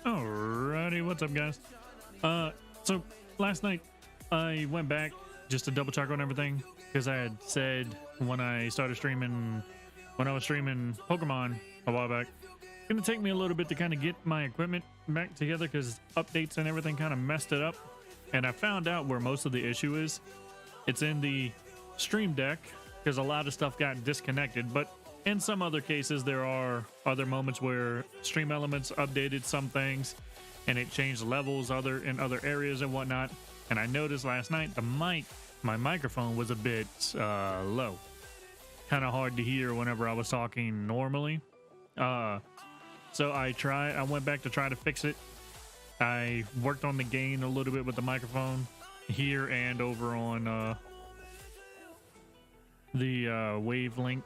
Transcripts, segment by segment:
Alrighty, what's up, guys? So last night I went back just to double check on everything because I had said when I started streaming, when I was streaming Pokemon a while back, it's gonna take me a little bit to kind of get my equipment back together because updates and everything kind of messed it up. And I found out where most of the issue is. It's in the Stream Deck because a lot of stuff got disconnected, but in some other cases, there are other moments where Stream Elements updated some things and it changed levels in other areas and whatnot. And I noticed last night my microphone was a bit low. Kind of hard to hear whenever I was talking normally. So I went back to try to fix it. I worked on the gain a little bit with the microphone here and over on the Wavelink.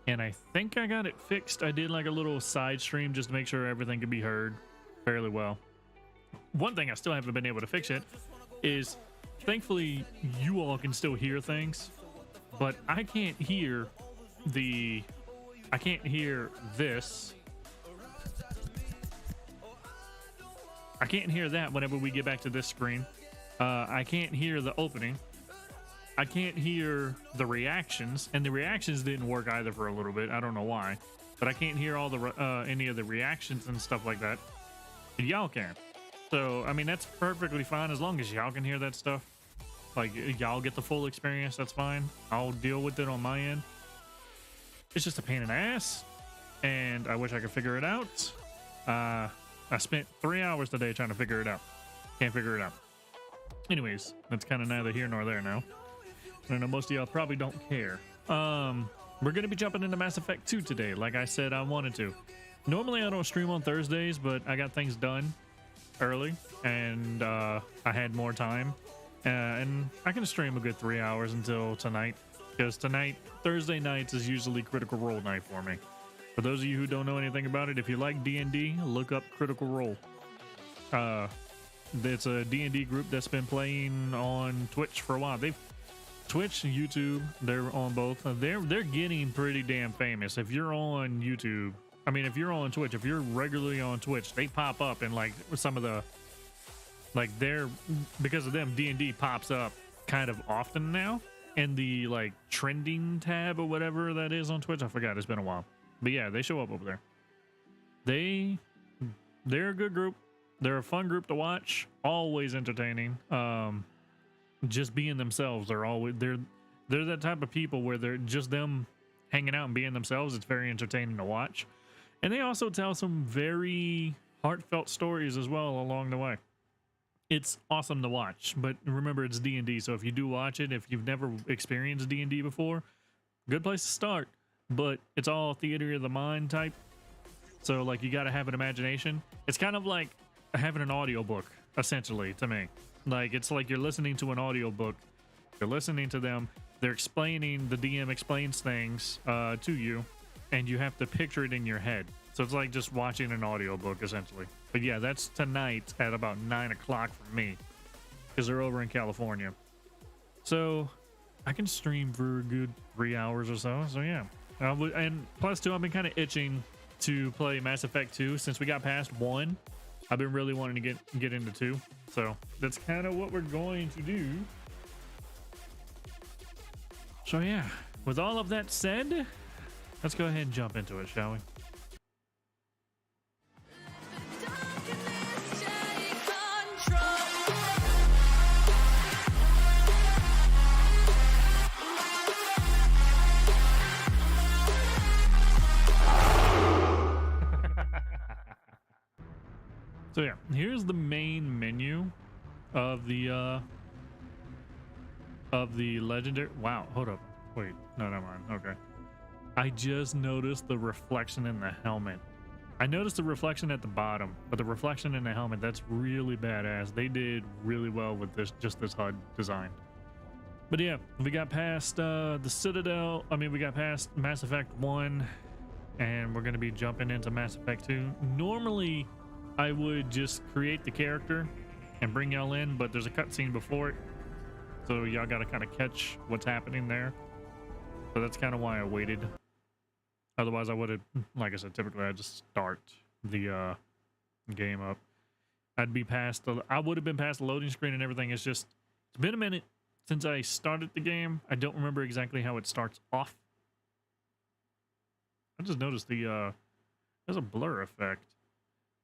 And I think I got it fixed. I did like a little side stream just to make sure everything could be heard fairly well. One thing I still haven't been able to fix yet is, thankfully, you all can still hear things, but I can't hear this. I can't hear that whenever we get back to this screen. I can't hear the opening. I can't hear the reactions, and the reactions didn't work either for a little bit. I don't know why, but I can't hear all the any of the reactions and stuff like that. And y'all can. So I mean, that's perfectly fine as long as y'all can hear that stuff. Like, y'all get the full experience. That's fine. I'll deal with it on my end. It's just a pain in the ass, and I wish I could figure it out. I spent 3 hours today trying to figure it out. Can't figure it out. Anyways, that's kind of neither here nor there now. I know most of y'all probably don't care. We're going to be jumping into Mass Effect 2 today, like I said I wanted to. Normally I don't stream on Thursdays, but I got things done early, and I had more time. And I can stream a good 3 hours until tonight, because tonight, Thursday nights, is usually Critical Role night for me. For those of you who don't know anything about it, if you like D&D, look up Critical Role. It's a D&D group that's been playing on Twitch for a while. Twitch and YouTube, they're on both. They're getting pretty damn famous. If you're on YouTube, I mean, if you're on Twitch, if you're regularly on Twitch, they pop up in like some of the, like, because of them, D&D pops up kind of often now in the like trending tab or whatever that is on Twitch. I forgot, it's been a while, but yeah, they show up over there. They're a good group. They're a fun group to watch. Always entertaining. Just being themselves. They're that type of people where they're just them hanging out and being themselves. It's very entertaining to watch. And they also tell some very heartfelt stories as well along the way. It's awesome to watch, but remember, it's D&D, so if you do watch it, if you've never experienced D&D before, good place to start. But it's all theater of the mind type. So like, you got to have an imagination. It's kind of like having an audiobook, essentially, to me. Like, it's like you're listening to an audiobook. You're listening to them. They're explaining, the DM explains things to you, and you have to picture it in your head. So it's like just watching an audiobook, essentially. But yeah, that's tonight at about 9 o'clock for me, because they're over in California. So I can stream for a good 3 hours or so. So yeah. And plus, too, I've been kind of itching to play Mass Effect 2 since we got past 1. I've been really wanting to get into 2, so that's kind of what we're going to do. So yeah, with all of that said, let's go ahead and jump into it, shall we? So yeah, here's the main menu of the legendary. Wow, hold up. Wait, no, never mind. Okay. I just noticed the reflection in the helmet. I noticed the reflection at the bottom, but the reflection in the helmet, that's really badass. They did really well with this HUD design. But yeah, we got past the Citadel. I mean, we got past Mass Effect 1. and we're going to be jumping into Mass Effect 2. Normally, I would just create the character and bring y'all in, but there's a cutscene before it, so y'all got to kind of catch what's happening there. So that's kind of why I waited. Otherwise, I would have, like I said, typically I just start the game up. I would have been past the loading screen and everything. It's been a minute since I started the game. I don't remember exactly how it starts off. I just noticed there's a blur effect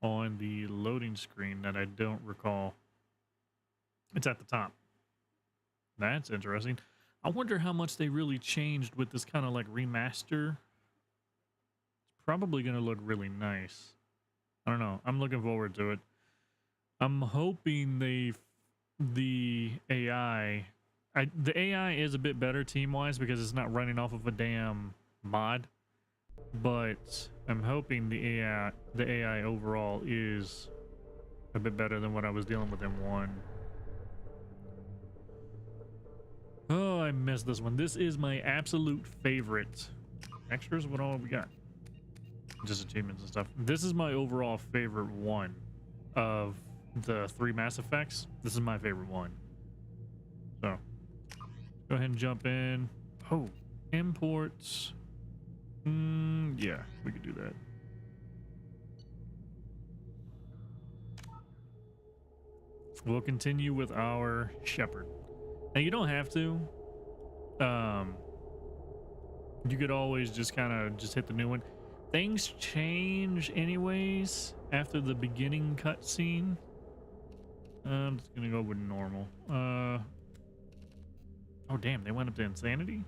on the loading screen that I don't recall. It's at the top. That's interesting. I wonder how much they really changed with this kind of like remaster. It's probably going to look really nice. I don't know. I'm looking forward to it. I'm hoping the AI is a bit better team-wise because it's not running off of a damn mod. But I'm hoping the AI overall is a bit better than what I was dealing with in 1. Oh, I missed this one. This is my absolute favorite. Extras? What all have we got? Just achievements and stuff. This is my overall favorite one of the 3 Mass Effects. This is my favorite one. So, go ahead and jump in. Oh, imports. Yeah, we could do that. We'll continue with our Shepherd. Now, you don't have to. You could always just kind of just hit the new one. Things change anyways after the beginning cutscene. I'm just gonna go with normal. Oh damn, they went up to insanity?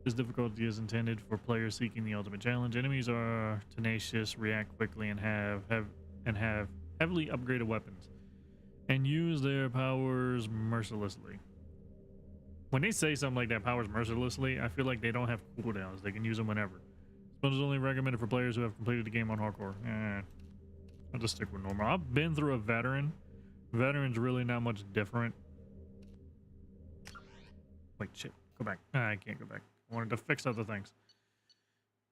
This difficulty is intended for players seeking the ultimate challenge. Enemies are tenacious, react quickly, and have heavily upgraded weapons, and use their powers mercilessly. When they say something like that, powers mercilessly, I feel like they don't have cooldowns. They can use them whenever. This is only recommended for players who have completed the game on hardcore. I'll just stick with normal. I've been through a veteran. Veteran's really not much different. Wait, shit. Go back. I can't go back. I wanted to fix other things.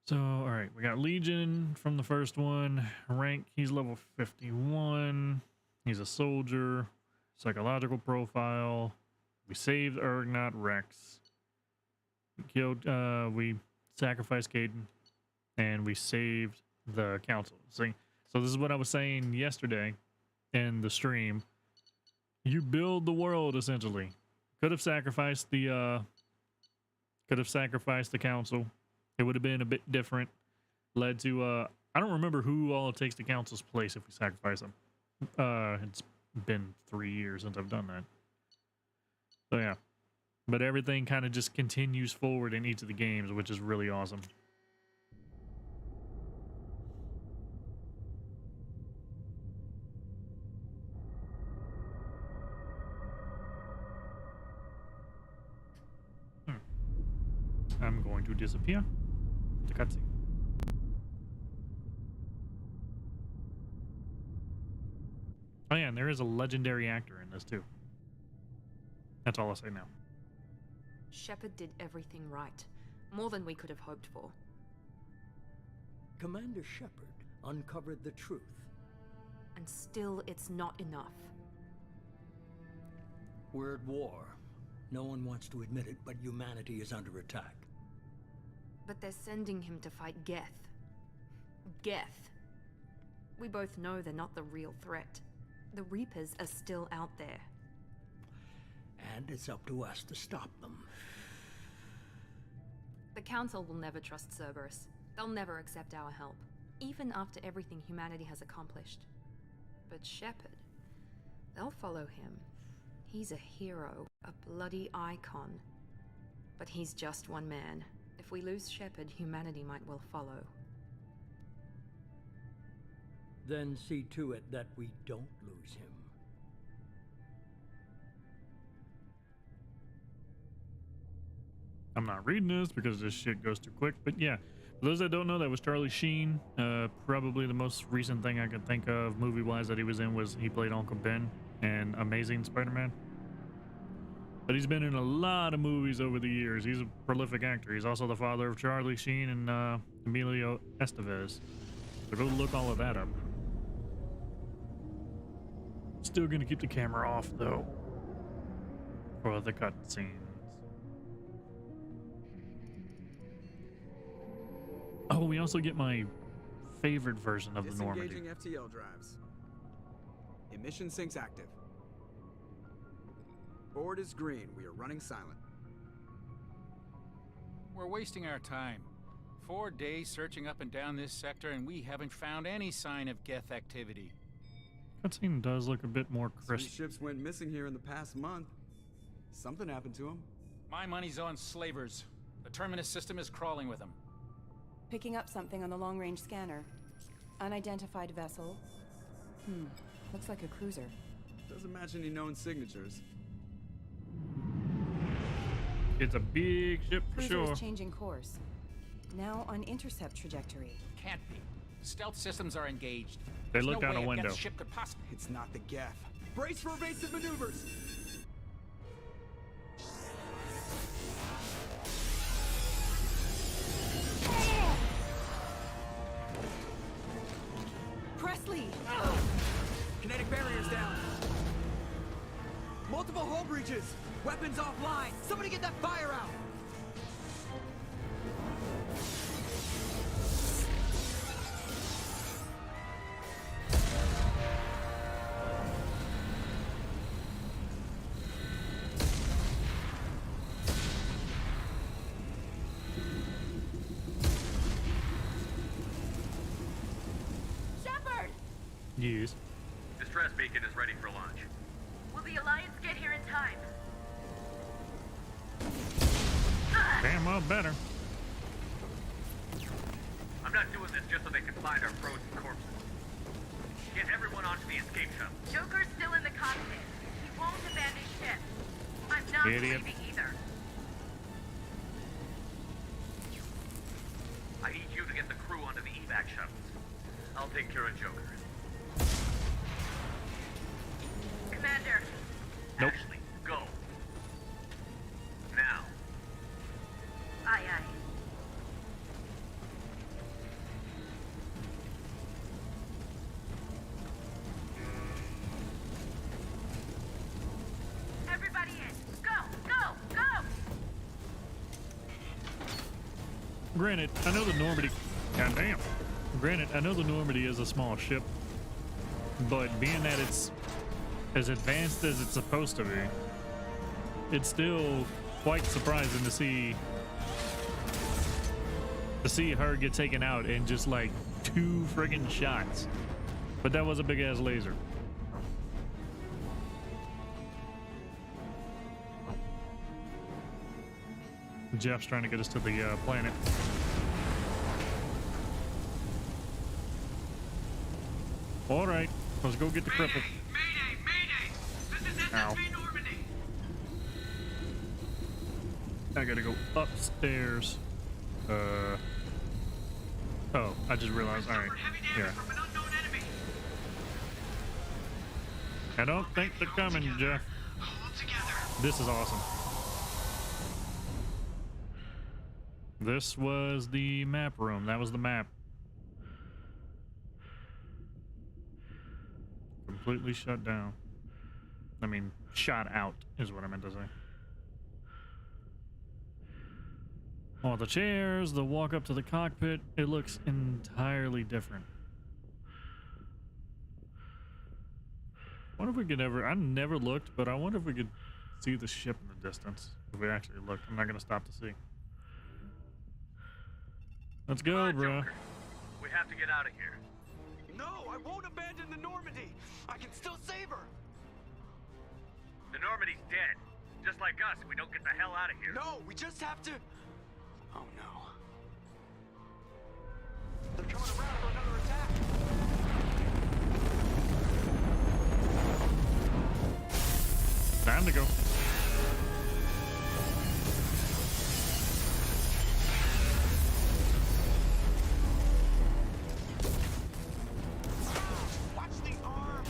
So, alright. We got Legion from the first one. Rank, he's level 51. He's a soldier. Psychological profile. We saved Ergnot Rex. We killed, we sacrificed Caden. And we saved the council. See? So this is what I was saying yesterday in the stream. You build the world, essentially. Could have sacrificed the council. It would have been a bit different. Led to I don't remember who all takes the council's place if we sacrifice them. It's been 3 years since I've done that. So yeah. But everything kind of just continues forward in each of the games, which is really awesome. I'm going to disappear. The cutscene. Oh yeah, and there is a legendary actor in this too. That's all I'll say now. Shepard did everything right. More than we could have hoped for. Commander Shepard uncovered the truth. And still, it's not enough. We're at war. No one wants to admit it, but humanity is under attack. But they're sending him to fight Geth. Geth. We both know they're not the real threat. The Reapers are still out there. And it's up to us to stop them. The Council will never trust Cerberus. They'll never accept our help, even after everything humanity has accomplished. But Shepard, they'll follow him. He's a hero, a bloody icon. But he's just one man. If we lose Shepard, humanity might well follow. Then see to it that we don't lose him. I'm not reading this because this shit goes too quick, but yeah. For those that don't know, that was Charlie Sheen. Probably the most recent thing I could think of movie-wise that he was in was he played Uncle Ben in Amazing Spider-Man. But he's been in a lot of movies over the years. He's a prolific actor. He's also the father of Charlie Sheen and Emilio Estevez. So go look all of that up. Still gonna keep the camera off though for the cutscenes. Oh, we also get my favorite version of the Normandy. Disengaging FTL drives. Emission sinks active. Board is green. We are running silent. We're wasting our time. 4 days searching up and down this sector, and we haven't found any sign of Geth activity. Cutscene does look a bit more 3 crisp. ships went missing here in the past month. Something happened to them. My money's on slavers. The Terminus system is crawling with them. Picking up something on the long-range scanner. Unidentified vessel. Looks like a cruiser. Doesn't match any known signatures. It's a big ship for Cruiser sure. is changing course. Now on intercept trajectory. Can't be. Stealth systems are engaged. They There's looked no out way a window. Geth ship could possibly. It's not the Geth. Brace for evasive maneuvers. Presley! Kinetic barriers down. Multiple hull breaches. Weapons offline. Somebody get that fire out. Shepard! Yes. Distress beacon is ready for launch. Will the Alliance get here in time? Damn well better. I'm not doing this just so they can find our frozen corpses. Get everyone onto the escape shuttle. Joker's still in the cockpit. He won't abandon ship. I'm not Idiot. leaving either. I need you to get the crew onto the evac shuttles. I'll take care of Joker. Commander, Nope. Ashley, go. Now. aye aye. Everybody in. Go, go, go! Granted, I know the Normandy. Goddamn. Granted, I know the Normandy is a small ship, but being that it's as advanced as it's supposed to be, it's still quite surprising to see her get taken out in just like 2 friggin' shots. But that was a big ass laser. Jeff's trying to get us to the planet. All right, let's go get the cripple. Mayday! Mayday! This is Ow. SSB Normandy! I gotta go upstairs. Oh, I just realized. All right, yeah. From an unknown enemy. I don't think they're coming, Jeff. Hold together. This is awesome. This was the map room. That was the map. Completely shut down. I mean, shot out is what I meant to say. All the chairs, the walk up to the cockpit, it looks entirely different. Wonder if we could ever, I never looked, but I wonder if we could see the ship in the distance. If we actually looked. I'm not gonna stop to see. Let's go, Come on, bro. Joker. We have to get out of here. No, I won't abandon the Normandy. I can still save her. The Normandy's dead. Just like us, we don't get the hell out of here. No, we just have to. Oh no. They're coming around for another attack. Time to go. Watch the arm.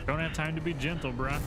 Don't have time to be gentle, bruh.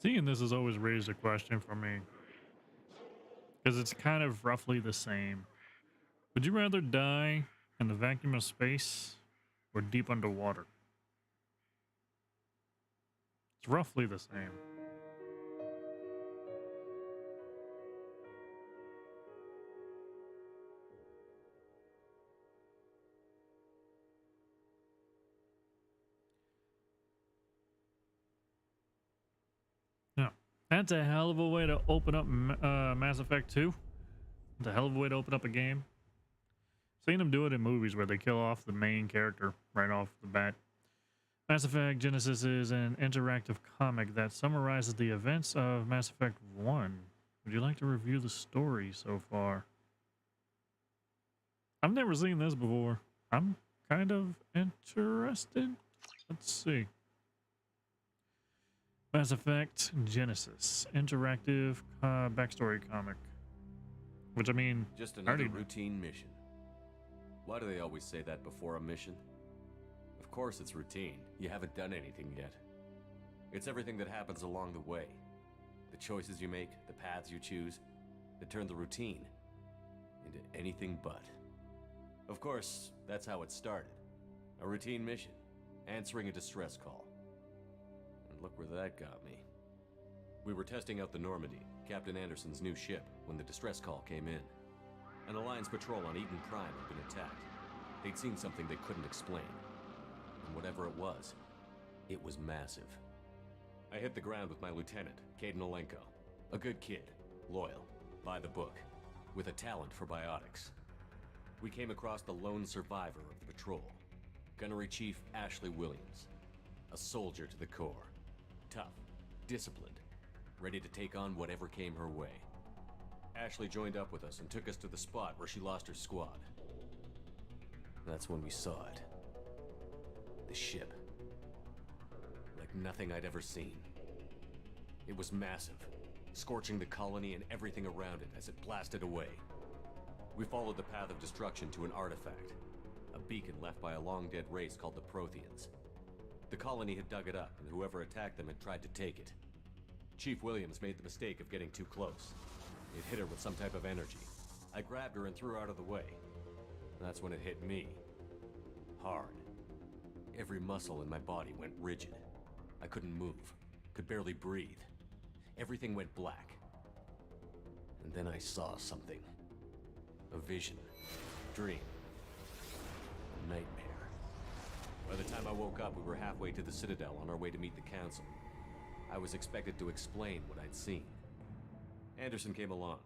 Seeing this has always raised a question for me. Because it's kind of roughly the same. Would you rather die in the vacuum of space or deep underwater? It's roughly the same. Yeah. That's a hell of a way to open up Mass Effect 2. It's a hell of a way to open up a game. Seen them do it in movies where they kill off the main character right off the bat. Mass Effect Genesis is an interactive comic that summarizes the events of Mass Effect 1. Would you like to review the story so far? I've never seen this before. I'm kind of interested. Let's see. Mass Effect Genesis, interactive backstory comic. Which, I mean, just I another already know. routine mission. Why do they always say that before a mission? Of course it's routine. You haven't done anything yet. It's everything that happens along the way. The choices you make, the paths you choose, that turn the routine into anything but. Of course, that's how it started. A routine mission, answering a distress call. And look where that got me. We were testing out the Normandy, Captain Anderson's new ship, when the distress call came in. An Alliance patrol on Eden Prime had been attacked. They'd seen something they couldn't explain. And whatever it was massive. I hit the ground with my lieutenant, Caden Olenko. A good kid, loyal, by the book, with a talent for biotics. We came across the lone survivor of the patrol, Gunnery Chief Ashley Williams. A soldier to the core. Tough, disciplined, ready to take on whatever came her way. Ashley joined up with us and took us to the spot where she lost her squad. That's when we saw it. The ship. Like nothing I'd ever seen. It was massive, scorching the colony and everything around it as it blasted away. We followed the path of destruction to an artifact, a beacon left by a long-dead race called the Protheans. The colony had dug it up, and whoever attacked them had tried to take it. Chief Williams made the mistake of getting too close. It hit her with some type of energy. I grabbed her and threw her out of the way. That's when it hit me. Hard. Every muscle in my body went rigid. I couldn't move, could barely breathe. Everything went black. And then I saw something. A vision. Dream. A nightmare. By the time I woke up, we were halfway to the Citadel on our way to meet the Council. I was expected to explain what I'd seen. Anderson came along.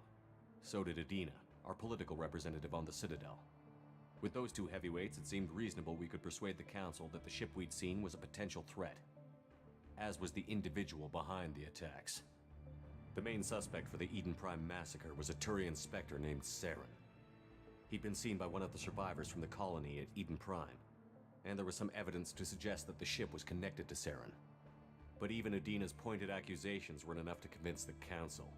So did Adina, our political representative on the Citadel. With those two heavyweights, it seemed reasonable we could persuade the Council that the ship we'd seen was a potential threat, as was the individual behind the attacks. The main suspect for the Eden Prime massacre was a Turian Spectre named Saren. He'd been seen by one of the survivors from the colony at Eden Prime, and there was some evidence to suggest that the ship was connected to Saren. But even Adina's pointed accusations weren't enough to convince the Council.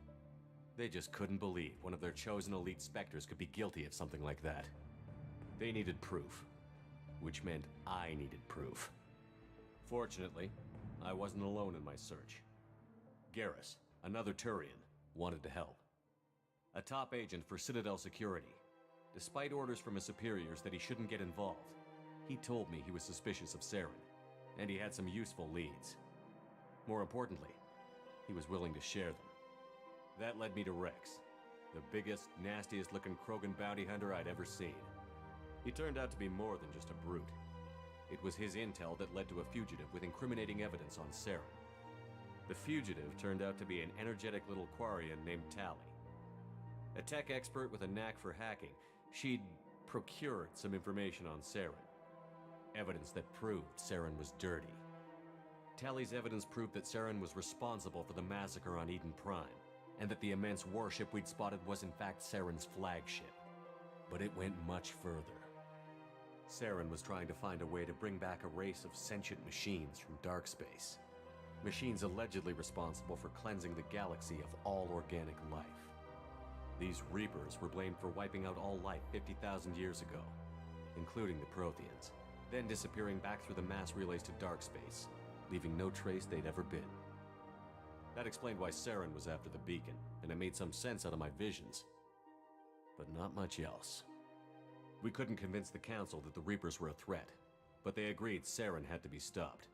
They just couldn't believe one of their chosen elite Spectres could be guilty of something like that. They needed proof, which meant I needed proof. Fortunately, I wasn't alone in my search. Garrus, another Turian, wanted to help. A top agent for Citadel Security. Despite orders from his superiors that he shouldn't get involved, he told me he was suspicious of Saren, and he had some useful leads. More importantly, he was willing to share them. That led me to Rex, the biggest, nastiest-looking Krogan bounty hunter I'd ever seen. He turned out to be more than just a brute. It was his intel that led to a fugitive with incriminating evidence on Saren. The fugitive turned out to be an energetic little Quarian named Tali. A tech expert with a knack for hacking, she'd procured some information on Saren. Evidence that proved Saren was dirty. Tali's evidence proved that Saren was responsible for the massacre on Eden Prime, and that the immense warship we'd spotted was in fact Saren's flagship. But it went much further. Saren was trying to find a way to bring back a race of sentient machines from dark space. Machines allegedly responsible for cleansing the galaxy of all organic life. These Reapers were blamed for wiping out all life 50,000 years ago, including the Protheans, then disappearing back through the mass relays to dark space, leaving no trace they'd ever been. That explained why Saren was after the beacon, and it made some sense out of my visions. But not much else. We couldn't convince the Council that the Reapers were a threat, but they agreed Saren had to be stopped.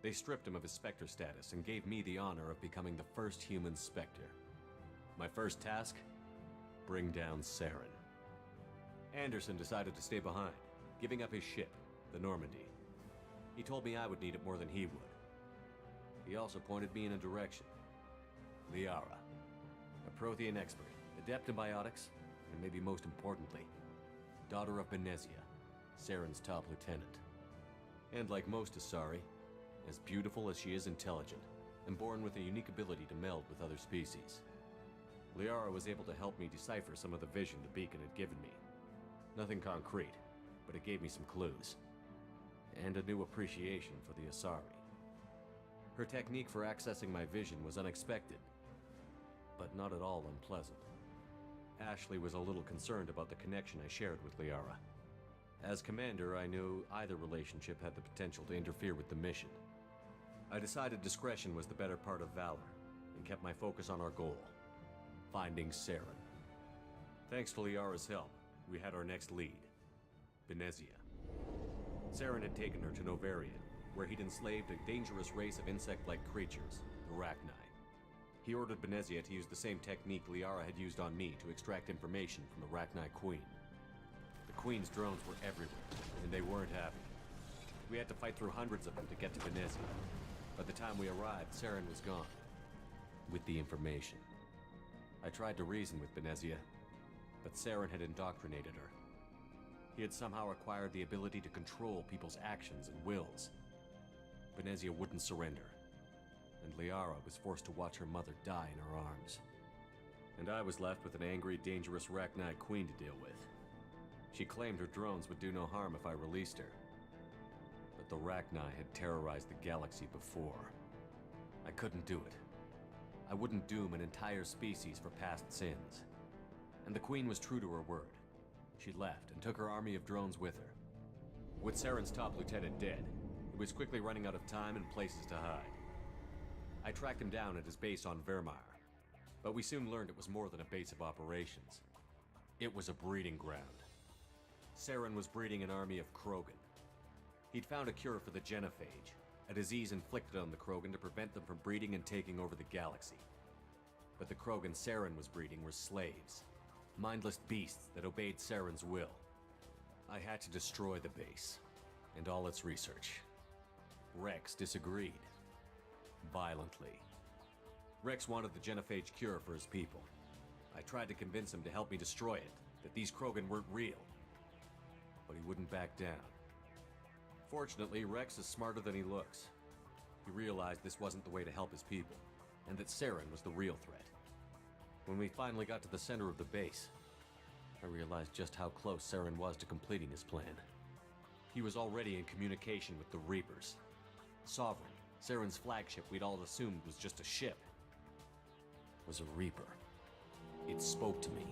They stripped him of his Spectre status and gave me the honor of becoming the first human Spectre. My first task? Bring down Saren. Anderson decided to stay behind, giving up his ship, the Normandy. He told me I would need it more than he would. He also pointed me in a direction. Liara, a Prothean expert, adept in biotics, and maybe most importantly, daughter of Benezia, Saren's top lieutenant. And like most Asari, as beautiful as she is intelligent, and born with a unique ability to meld with other species. Liara was able to help me decipher some of the vision the beacon had given me. Nothing concrete, but it gave me some clues. And a new appreciation for the Asari. Her technique for accessing my vision was unexpected, but not at all unpleasant. Ashley was a little concerned about the connection I shared with Liara. As commander, I knew either relationship had the potential to interfere with the mission. I decided discretion was the better part of valor, and kept my focus on our goal, finding Saren. Thanks to Liara's help, we had our next lead, Benezia. Saren had taken her to Novaria, where he'd enslaved a dangerous race of insect-like creatures, the Rachni. He ordered Benezia to use the same technique Liara had used on me to extract information from the Rachni Queen. The Queen's drones were everywhere, and they weren't happy. We had to fight through hundreds of them to get to Benezia. By the time we arrived, Saren was gone, with the information. I tried to reason with Benezia, but Saren had indoctrinated her. He had somehow acquired the ability to control people's actions and wills. Benezia wouldn't surrender, and Liara was forced to watch her mother die in her arms. And I was left with an angry, dangerous Rachni Queen to deal with. She claimed her drones would do no harm if I released her. But the Rachni had terrorized the galaxy before. I couldn't do it. I wouldn't doom an entire species for past sins. And the Queen was true to her word. She left and took her army of drones with her. With Saren's top lieutenant dead, he was quickly running out of time and places to hide. I tracked him down at his base on Vermeer, but we soon learned it was more than a base of operations. It was a breeding ground. Saren was breeding an army of Krogan. He'd found a cure for the genophage, a disease inflicted on the Krogan to prevent them from breeding and taking over the galaxy. But the Krogan Saren was breeding were slaves, mindless beasts that obeyed Saren's will. I had to destroy the base, and all its research. Rex disagreed. Violently. Rex wanted the genophage cure for his people. I tried to convince him to help me destroy it, that these Krogan weren't real. But he wouldn't back down. Fortunately, Rex is smarter than he looks. He realized this wasn't the way to help his people, and that Saren was the real threat. When we finally got to the center of the base, I realized just how close Saren was to completing his plan. He was already in communication with the Reapers. Sovereign, Saren's flagship we'd all assumed was just a ship, was a Reaper. It spoke to me,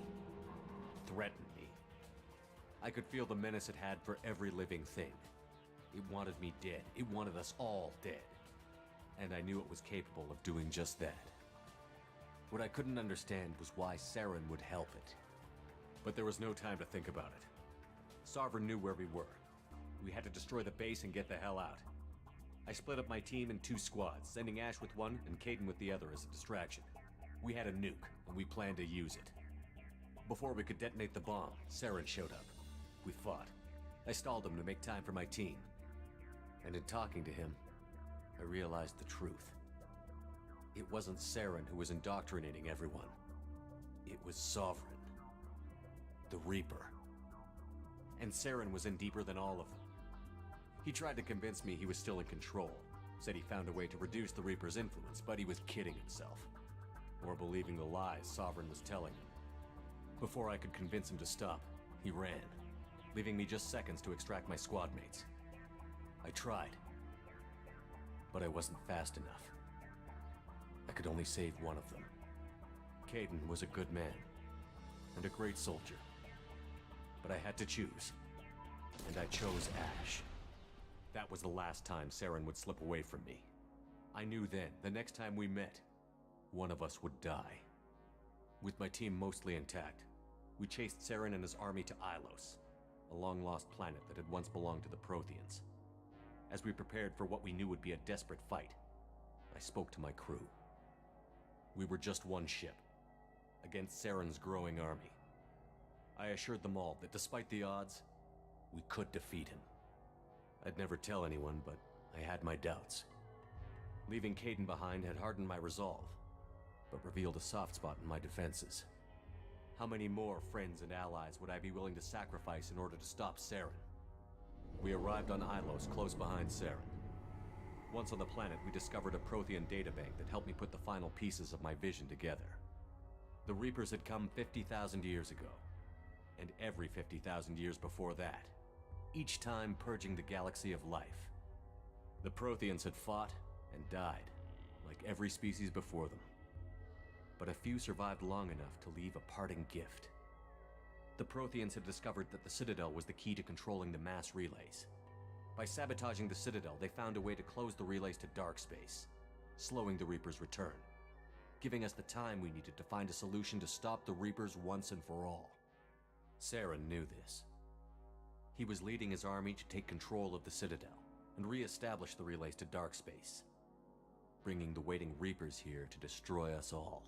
threatened me. I could feel the menace it had for every living thing. It wanted me dead. It wanted us all dead. And I knew it was capable of doing just that. What I couldn't understand was why Saren would help it. But there was no time to think about it. Sovereign knew where we were. We had to destroy the base and get the hell out. I split up my team in 2 squads, sending Ash with one and Caden with the other as a distraction. We had a nuke, and we planned to use it. Before we could detonate the bomb, Saren showed up. We fought. I stalled him to make time for my team. And in talking to him, I realized the truth. It wasn't Saren who was indoctrinating everyone. It was Sovereign. The Reaper. And Saren was in deeper than all of them. He tried to convince me he was still in control, said he found a way to reduce the Reaper's influence, but he was kidding himself. Or believing the lies Sovereign was telling him. Before I could convince him to stop, he ran, leaving me just seconds to extract my squad mates. I tried, but I wasn't fast enough. I could only save one of them. Caden was a good man, and a great soldier. But I had to choose, and I chose Ash. That was the last time Saren would slip away from me. I knew then, the next time we met, one of us would die. With my team mostly intact, we chased Saren and his army to Ilos, a long-lost planet that had once belonged to the Protheans. As we prepared for what we knew would be a desperate fight, I spoke to my crew. We were just one ship, against Saren's growing army. I assured them all that despite the odds, we could defeat him. I'd never tell anyone, but I had my doubts. Leaving Caden behind had hardened my resolve, but revealed a soft spot in my defenses. How many more friends and allies would I be willing to sacrifice in order to stop Saren? We arrived on Ilos, close behind Saren. Once on the planet, we discovered a Prothean databank that helped me put the final pieces of my vision together. The Reapers had come 50,000 years ago, and every 50,000 years before that, each time purging the galaxy of life. The Protheans had fought and died, like every species before them. But a few survived long enough to leave a parting gift. The Protheans had discovered that the Citadel was the key to controlling the mass relays. By sabotaging the Citadel, they found a way to close the relays to dark space, slowing the Reapers' return, giving us the time we needed to find a solution to stop the Reapers once and for all. Saren knew this. He was leading his army to take control of the Citadel and re-establish the relays to dark space, bringing the waiting Reapers here to destroy us all.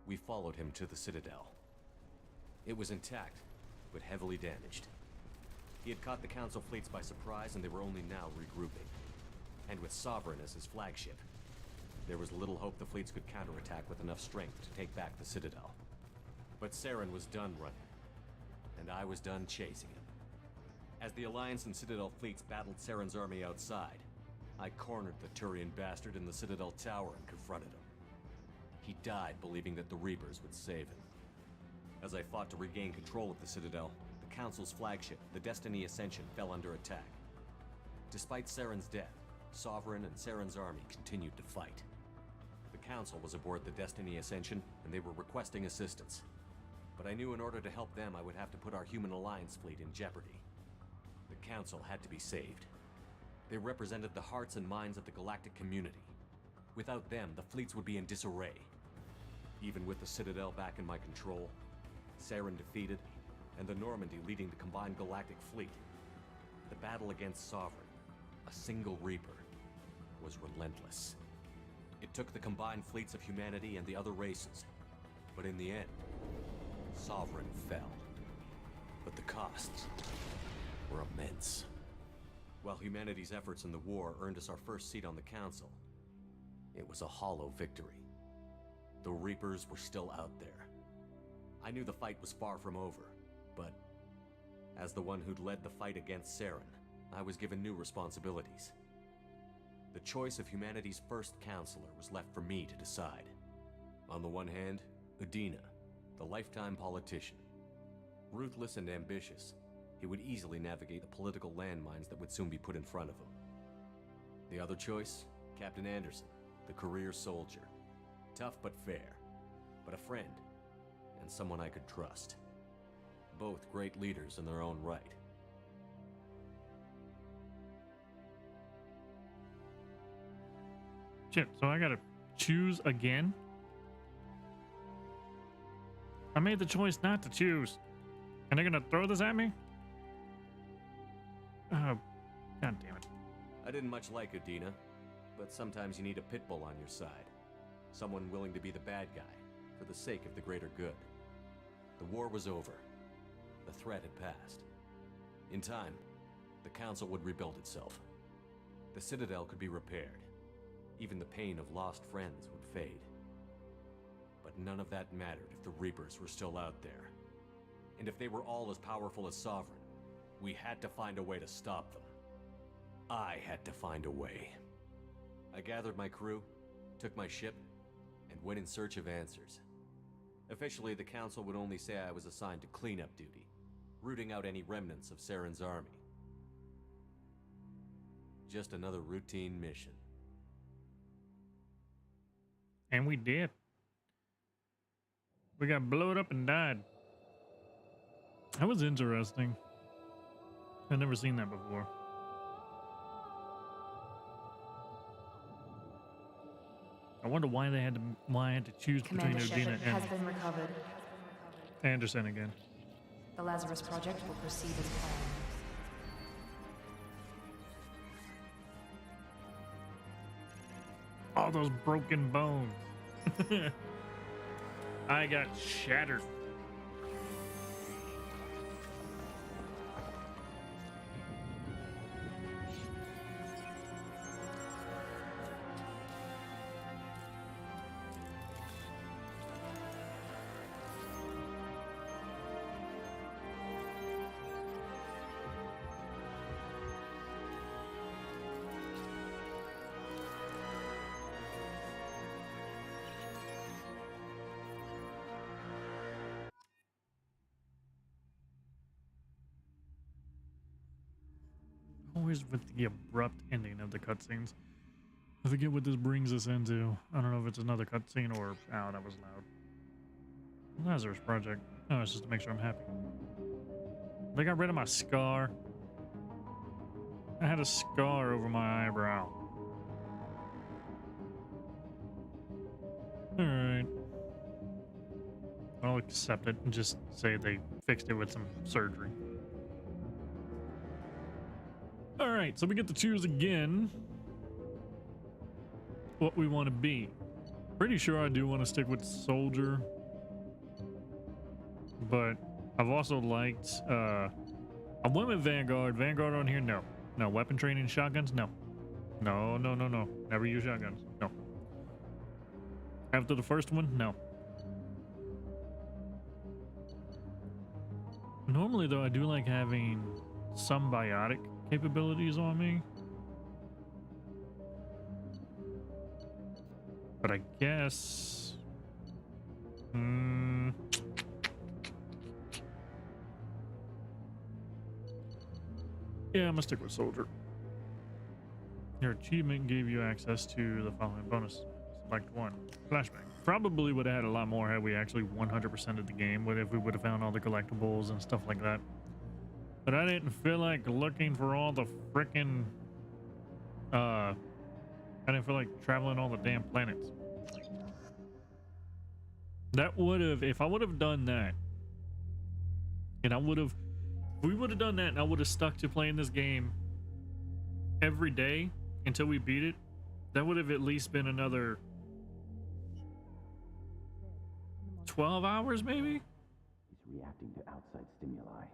We followed him to the Citadel. It was intact, but heavily damaged. He had caught the Council fleets by surprise, and they were only now regrouping. And with Sovereign as his flagship, there was little hope the fleets could counterattack with enough strength to take back the Citadel. But Saren was done running, and I was done chasing him. As the Alliance and Citadel fleets battled Saren's army outside, I cornered the Turian bastard in the Citadel tower and confronted him. He died believing that the Reapers would save him. As I fought to regain control of the Citadel, the Council's flagship, the Destiny Ascension, fell under attack. Despite Saren's death, Sovereign and Saren's army continued to fight. The Council was aboard the Destiny Ascension, and they were requesting assistance. But I knew in order to help them, I would have to put our human Alliance fleet in jeopardy. The Council had to be saved. They represented the hearts and minds of the galactic community. Without them, the fleets would be in disarray. Even with the Citadel back in my control, Saren defeated, and the Normandy leading the combined galactic fleet, the battle against Sovereign, a single Reaper, was relentless. It took the combined fleets of humanity and the other races, but in the end, Sovereign fell. But the costs were immense. While humanity's efforts in the war earned us our first seat on the Council, it was a hollow victory. The Reapers were still out there. I knew the fight was far from over, but as the one who'd led the fight against Saren, I was given new responsibilities. The choice of humanity's first counselor was left for me to decide. On the one hand, Udina, the lifetime politician. Ruthless and ambitious, he would easily navigate the political landmines that would soon be put in front of him. The other choice, Captain Anderson, the career soldier. Tough but fair, but a friend, and someone I could trust. Both great leaders in their own right. Shit, so I gotta choose again? I made the choice not to choose. And they're gonna throw this at me? Oh, god damn it. I didn't much like Udina, but sometimes you need a pit bull on your side. Someone willing to be the bad guy, for the sake of the greater good. The war was over. The threat had passed. In time, the Council would rebuild itself. The Citadel could be repaired. Even the pain of lost friends would fade. But none of that mattered if the Reapers were still out there. And if they were all as powerful as Sovereign, we had to find a way to stop them. I had to find a way. I gathered my crew, took my ship, and went in search of answers. Officially, the Council would only say I was assigned to cleanup duty, rooting out any remnants of Saren's army. Just another routine mission. And we did. We got blowed up and died. That was interesting. I've never seen that before. I wonder why I had to choose between Commander Udina Shepard has and been recovered. Anderson again. The Lazarus Project will proceed as planned. All those broken bones. I got shattered. Always with the abrupt ending of the cutscenes. I forget what this brings us into. I don't know if it's another cutscene or... Oh, that was loud. Lazarus Project. No, it's just to make sure I'm happy. They got rid of my scar. I had a scar over my eyebrow. Alright. I'll accept it and just say they fixed it with some surgery. Alright, so we get to choose again what we want to be. Pretty sure I do want to stick with soldier. But I've also liked I went with Vanguard. Vanguard on here? No. No. Weapon training shotguns? No. No. Never use shotguns. No. After the first one? No. Normally though, I do like having some biotic capabilities on me. But I guess... yeah, I'm gonna stick with soldier. Your achievement gave you access to the following bonus. Select one. Flashbang. Probably would have had a lot more had we actually 100%ed the game, if we would have found all the collectibles and stuff like that. But I didn't feel like looking for all the frickin' I didn't feel like traveling all the damn planets. That would have, if I would have done that, and if we would have done that and I would have stuck to playing this game every day until we beat it, that would have at least been another 12 hours maybe? He's reacting to outside stimuli,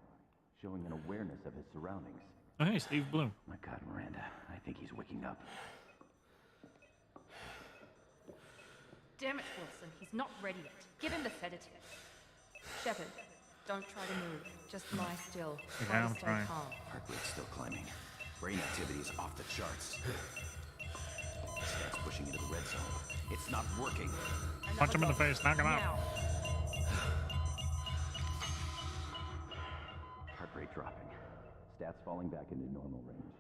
showing an awareness of his surroundings. Oh, hey, Steve Bloom. My God, Miranda, I think he's waking up. Damn it, Wilson. He's not ready yet. Give him the sedative. Shepard, don't try to move. Just lie still. Yeah, Try to I'm stay trying. calm. Heart rate's still climbing. Brain activity is off the charts. Stats pushing into the red zone. It's not working. Punch him in the face, knock him out. Now. Heart rate dropping. Stats falling back into normal range.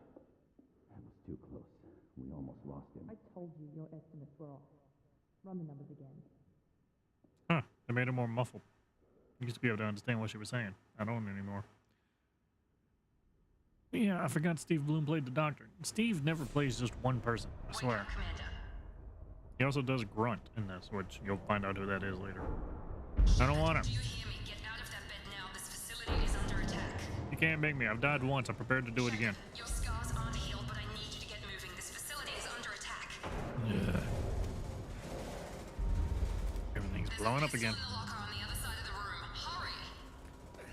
That was too close. We almost lost him. I told you your estimates were off. Run the numbers again. Huh, they made it more muffled. I used to be able to understand what she was saying. I don't anymore. Yeah, I forgot Steve Bloom played the doctor. Steve never plays just one person, I swear. He also does grunt in this, which you'll find out who that is later. I don't want him. Do you hear me? Get out of that bed now. This facility is under attack. You can't make me. I've died once. I'm prepared to do it again. Your scars aren't healed, but I need you to get moving. This facility is under attack. Yeah. Everything's blowing up again.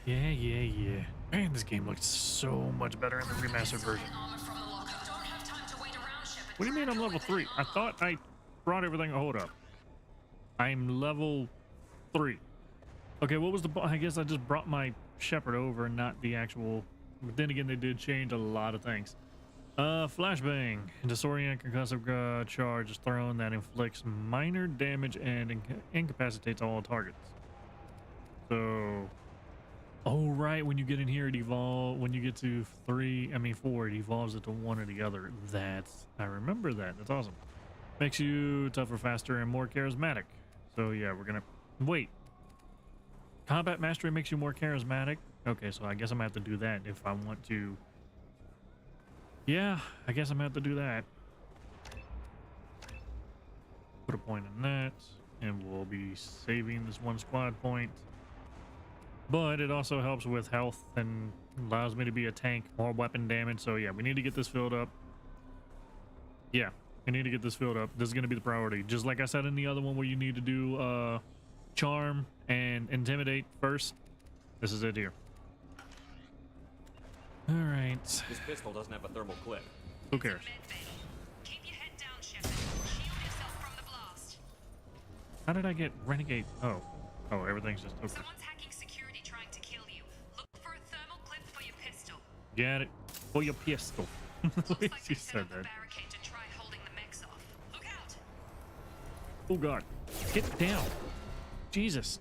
Yeah. Man, this game looks so much better in the remastered version. What do you mean I'm level 3? I thought I brought everything. Hold up. I'm level 3. Okay, what was the... I guess I just brought my Shepard over, not the actual... But then again, they did change a lot of things. Flashbang. Disorient concussive charge is thrown that inflicts minor damage and incapacitates all targets. So... Oh, right. When you get in here, it evolves. When you get to 4, it evolves it to one or the other. I remember that. That's awesome. Makes you tougher, faster, and more charismatic. So, yeah, we're gonna... Wait. Combat mastery makes you more charismatic? Okay, so I guess I'm gonna have to do that if I want to... Yeah, I guess I'm gonna have to do that. Put a point in that, and we'll be saving this one squad point. But it also helps with health and allows me to be a tank, more weapon damage. So yeah, we need to get this filled up. Yeah, we need to get this filled up. This is going to be the priority. Just like I said in the other one where you need to do charm and intimidate first. This is it here. All right. This pistol doesn't have a thermal clip. Who cares? Keep your head down, Shepard. Shield yourself from the blast. How did I get renegade? Oh, everything's just okay. Someone's hacking security trying to kill you. Look for a thermal clip for your pistol. Get it for your pistol. Looks like She they set said up a that. barricade to try holding the mechs off. Look out! Oh God, get down, Jesus.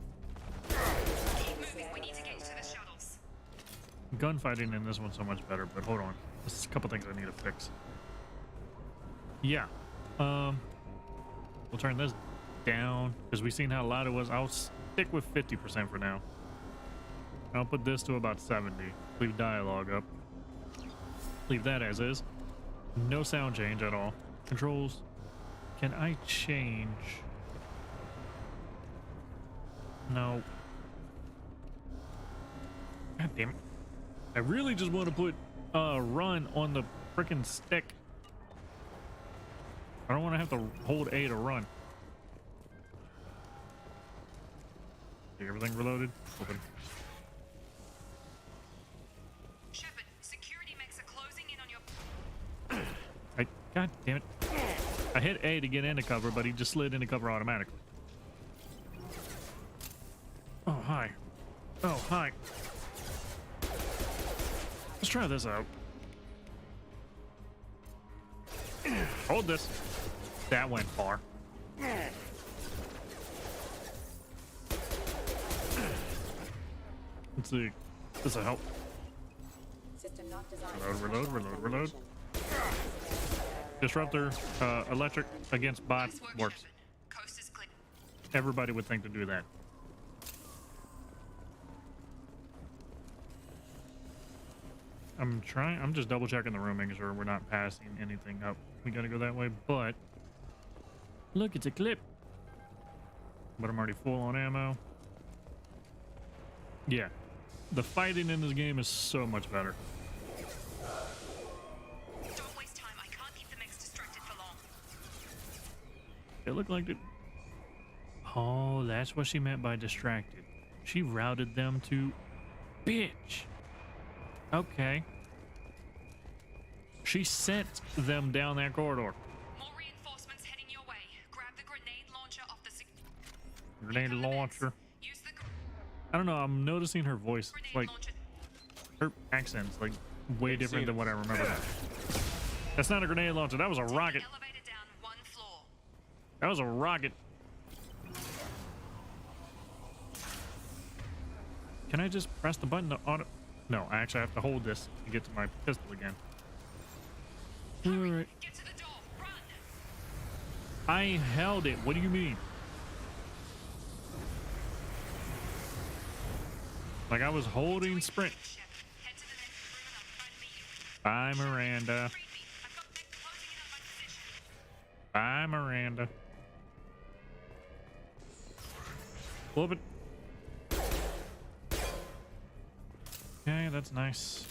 Keep moving. We need to get to the shuttles. Gunfighting in this one's so much better, but hold on. There's a couple things I need to fix. Yeah. We'll turn this down because we've seen how loud it was. I'll stick with 50% for now. I'll put this to about 70. Leave dialogue up. Leave that as is. No sound change at all. Controls. Can I change? No. God damn it. I really just want to put run on the frickin' stick. I don't want to have to hold A to run. Okay, everything reloaded. Open. Shepard, security mechs are closing in on your. God damn it. I hit A to get into cover, but he just slid into cover automatically. Oh, hi. Oh, hi. Let's try this out. Hold this. That went far. Let's see. This will help. Reload. Disruptor, electric against bot works. Coast is clear. Everybody would think to do that. I'm just double checking the room, making sure we're not passing anything up. We gotta go that way, but look, it's a clip. But I'm already full on ammo. Yeah, the fighting in this game is so much better. Don't waste time. I can't keep the mechs distracted for long. It looked like it. Oh, that's what she meant by distracted. She routed them to bitch. Okay. She sent them down that corridor. More reinforcements heading your way. Grab the grenade launcher off the Grenade launcher. Use the I don't know. I'm noticing her voice. grenade Like launcher. her accent's like way different than what I remember. That's not a grenade launcher. That was a rocket. Elevator down one floor. That was a rocket. Can I just press the button to auto? No, I actually have to hold this to get to my pistol again. Alright. Get to the door. Run. I held it. What do you mean? Like I was holding sprint. Head to the next room and I'll try to meet you. Bye, Miranda. Read me. I've got mechs closing in on my position. Bye, Miranda. Whoop it. Okay, that's nice.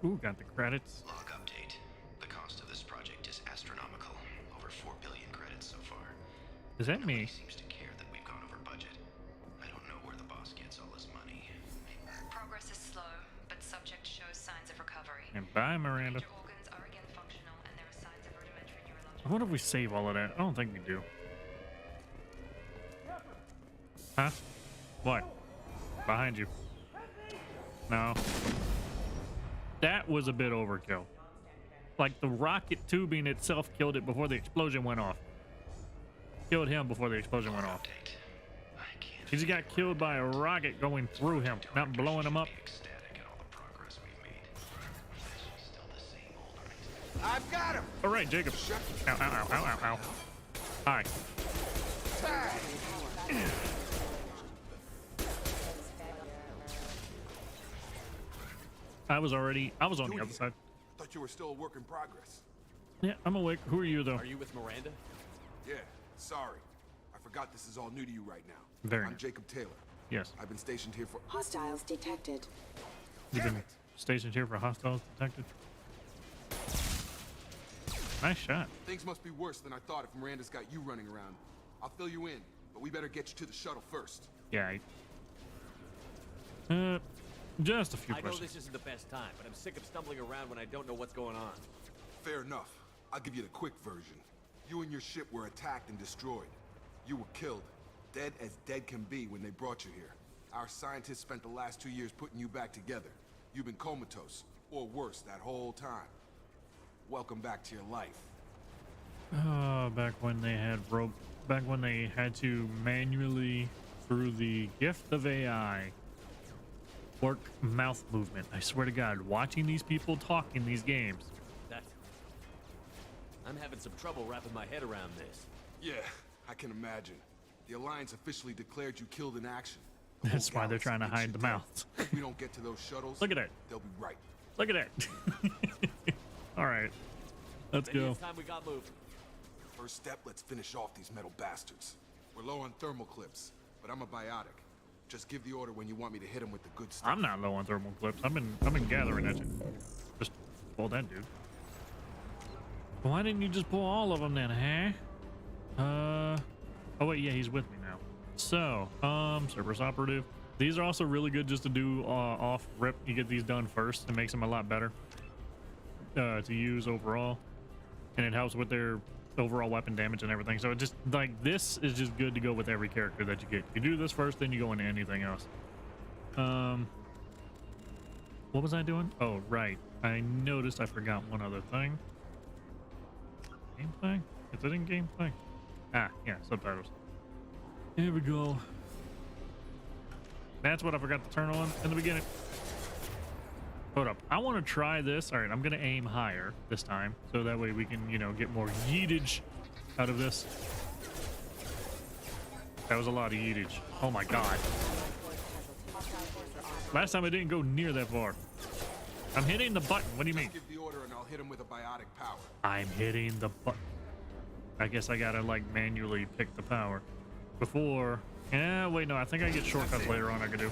Ooh, got the credits. Log update. The cost of this project is astronomical. Over 4 billion credits so far. Is that Nobody me? seems to care that we've gone over budget. I don't know where the boss gets all his money. Progress is slow, but subject shows signs of recovery. And bye, Miranda. Major organs are again functional, and there are signs of rudimentary neurological. I wonder if we save all of that. I don't think we do. Huh? What? Behind you. No. That was a bit overkill. Like the rocket tubing itself killed it before the explosion went off. Killed him before the explosion went off. He just got killed by a rocket going through him, not blowing him up. I've got him. All right, Jacob. Ow, ow, ow, ow, ow, ow. Hi. I was on the other side. Thought you were still a work in progress. Yeah, I'm awake. Who are you, though? Are you with Miranda? Yeah, sorry. I forgot this is all new to you right now. Very I'm nice. Jacob Taylor. Yes. I've been stationed here for... Hostiles detected. You've been stationed here for hostiles detected. Nice shot. Things must be worse than I thought if Miranda's got you running around. I'll fill you in, but we better get you to the shuttle first. Yeah. Just a few I know questions. this isn't the best time, but I'm sick of stumbling around when I don't know what's going on. Fair enough. I'll give you the quick version. You and your ship were attacked and destroyed. You were killed. Dead as dead can be when they brought you here. Our scientists spent the last 2 years putting you back together. You've been comatose, or worse, that whole time. Welcome back to your life. Oh, back when they had back when they had to manually, through the gift of AI, work mouth movement. I swear to God, watching these people talk in these games. I'm having some trouble wrapping my head around this. Yeah, I can imagine. The Alliance officially declared you killed in action. That's why they're trying to hide the mouths. If we don't get to those shuttles, Look at it. They'll be right. Look at it. All right, let's Maybe go. it's time we got moving. First step, let's finish off these metal bastards. We're low on thermal clips, but I'm a biotic. Just give the order when you want me to hit them with the good stuff. I'm not low on thermal clips. I've been gathering at you. Just pull that dude. Why didn't you just pull all of them then, huh? Oh wait, yeah, he's with me now. So, Cerberus operative. These are also really good just to do off rip. You get these done first. It makes them a lot better to use overall, and it helps with their overall weapon damage and everything. So it just like this is just good to go with every character that you get. You do this first, then you go into anything else. What was I doing? Oh right, I noticed I forgot one other thing. Gameplay? Is it in gameplay? Ah, yeah, subtitles. Here we go. That's what I forgot to turn on in the beginning. Hold up. I want to try this. All right, I'm going to aim higher this time. So that way we can, you know, get more yeetage out of this. That was a lot of yeetage. Oh my God. Last time I didn't go near that far. I'm hitting the button. What do you mean? Give the order and I'll hit him with a biotic power. I'm hitting the button. I guess I gotta like manually pick the power before. Yeah, wait, no, I think I get shortcuts later on I could do.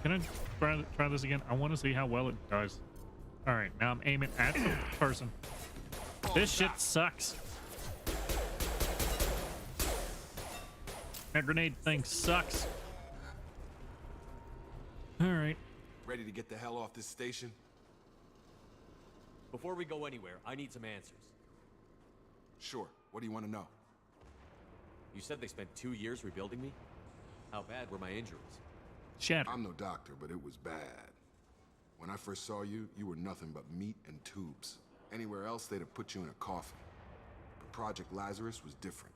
Can I try this again? I want to see how well it does. All right, now I'm aiming at the person. This shit sucks. That grenade thing sucks. All right. Ready to get the hell off this station? Before we go anywhere, I need some answers. Sure. What do you want to know? You said they spent 2 years rebuilding me? How bad were my injuries? Shattered. I'm no doctor, but it was bad. When I first saw you, you were nothing but meat and tubes. Anywhere else, they'd have put you in a coffin. But Project Lazarus was different.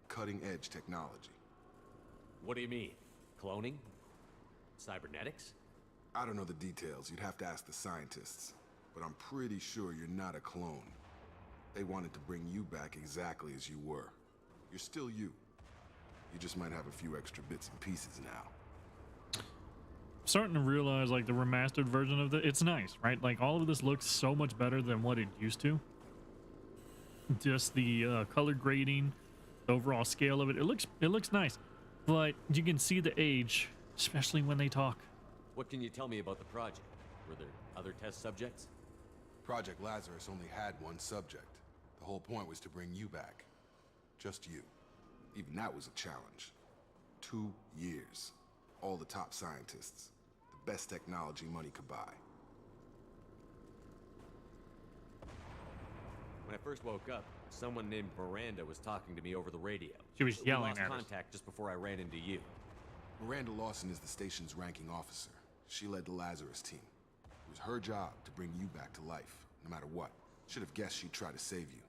Cutting-edge technology. What do you mean? Cloning? Cybernetics? I don't know the details. You'd have to ask the scientists. But I'm pretty sure you're not a clone. They wanted to bring you back exactly as you were. You're still you. You just might have a few extra bits and pieces now. Starting to realize like the remastered version of it's nice, right? Like all of this looks so much better than what it used to. Just the color grading, the overall scale of it. It looks nice, but you can see the age, especially when they talk. What can you tell me about the project? Were there other test subjects? Project Lazarus only had one subject. The whole point was to bring you back. Just you. Even that was a challenge. 2 years. All the top scientists. The best technology money could buy. When I first woke up, someone named Miranda was talking to me over the radio. She was yelling we at lost us. contact just before I ran into you. Miranda Lawson is the station's ranking officer. She led the Lazarus team. It was her job to bring you back to life, no matter what. Should have guessed she'd try to save you.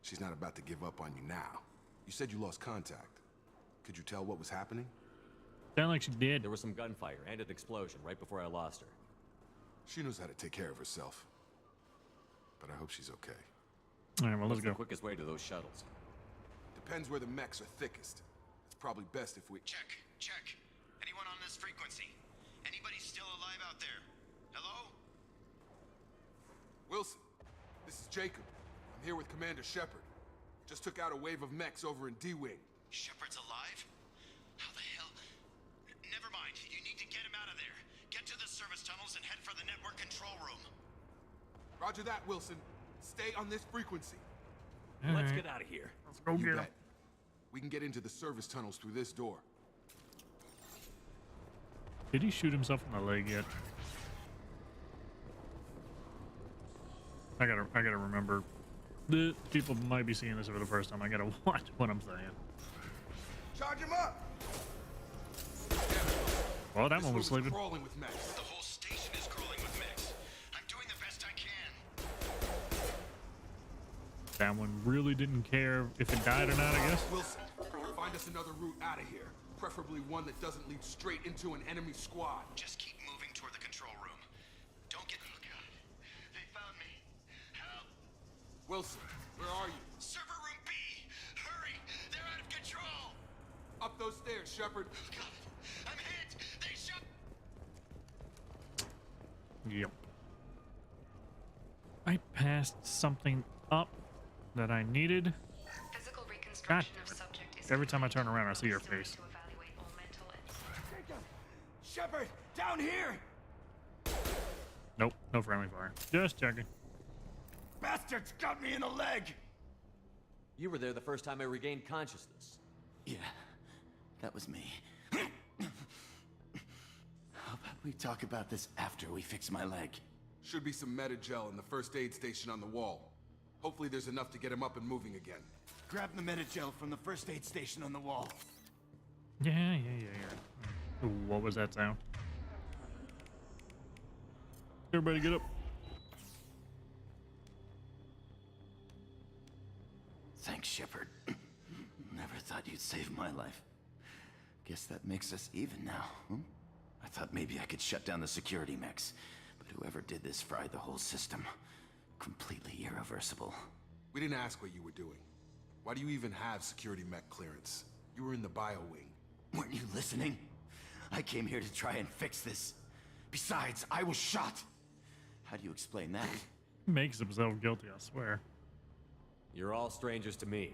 She's not about to give up on you now. You said you lost contact. Could you tell what was happening? Sound like she did. There was some gunfire and an explosion right before I lost her. She knows how to take care of herself. But I hope she's okay. All right, well, let's What's the go. quickest way to those shuttles? Depends where the mechs are thickest. It's probably best if we... Check. Anyone on this frequency? Anybody still alive out there? Hello? Wilson, this is Jacob. I'm here with Commander Shepard. Just took out a wave of mechs over in D-Wing. Shepard's alive? How the hell? Never mind. You need to get him out of there. Get to the service tunnels and head for the network control room. Roger that, Wilson. Stay on this frequency. Let's get out of here. Let's go You get him. bet. We can get into the service tunnels through this door. Did he shoot himself in the leg yet? I gotta remember. The people might be seeing this for the first time. I gotta watch what I'm saying. Charge him up! Well, that This one room was is sleeping. crawling with mechs. The whole station is crawling with mechs. I'm doing the best I can. That one really didn't care if it died or not, I guess. Wilson, find us another route out of here. Preferably one that doesn't lead straight into an enemy squad. Just keep moving toward the control room. Don't get... Oh, God. They found me. Help! Wilson, where are you? Server room B! Hurry! They're out of control! Up those stairs, Shepard. God, I'm hit! They shot... Yep. I passed something up that I needed. Physical God reconstruction damn of it. subject is Every time I turn around, I see your face. to evaluate all mental and Shepard, down here! Nope, no friendly fire. Just checking. Bastards got me in the leg! You were there the first time I regained consciousness. Yeah, that was me. How about we talk about this after we fix my leg? Should be some metagel in the first aid station on the wall. Hopefully there's enough to get him up and moving again. Grab the metagel from the first aid station on the wall. Yeah. Ooh, what was that sound? Everybody get up. Thanks, Shepard. Never thought you'd save my life. Guess that makes us even now, huh? I thought maybe I could shut down the security mechs, but whoever did this fried the whole system. Completely irreversible. We didn't ask what you were doing. Why do you even have security mech clearance? You were in the bio wing. Weren't you listening? I came here to try and fix this. Besides, I was shot. How do you explain that? Makes himself guilty, I swear. You're all strangers to me.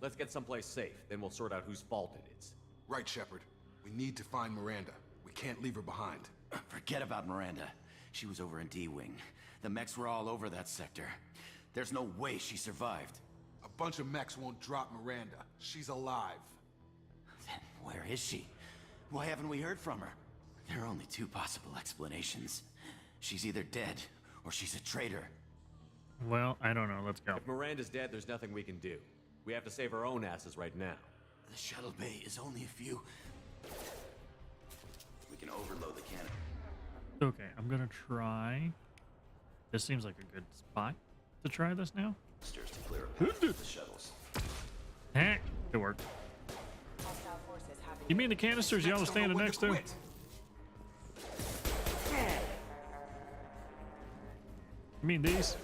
Let's get someplace safe, then we'll sort out whose fault it is. Right, Shepard. We need to find Miranda. We can't leave her behind. Forget about Miranda. She was over in D-Wing. The mechs were all over that sector. There's no way she survived. A bunch of mechs won't drop Miranda. She's alive. Then where is she? Why haven't we heard from her? There are only two possible explanations. She's either dead, or she's a traitor. Well, I don't know. Let's go. If Miranda's dead, there's nothing we can do. We have to save our own asses right now. The shuttle bay is only a few... We can overload the cannon. Okay, I'm gonna try. This seems like a good spot to try this now. Stairs to clear a path for the shuttles. It worked. You mean the canisters y'all was standing next to? You mean these?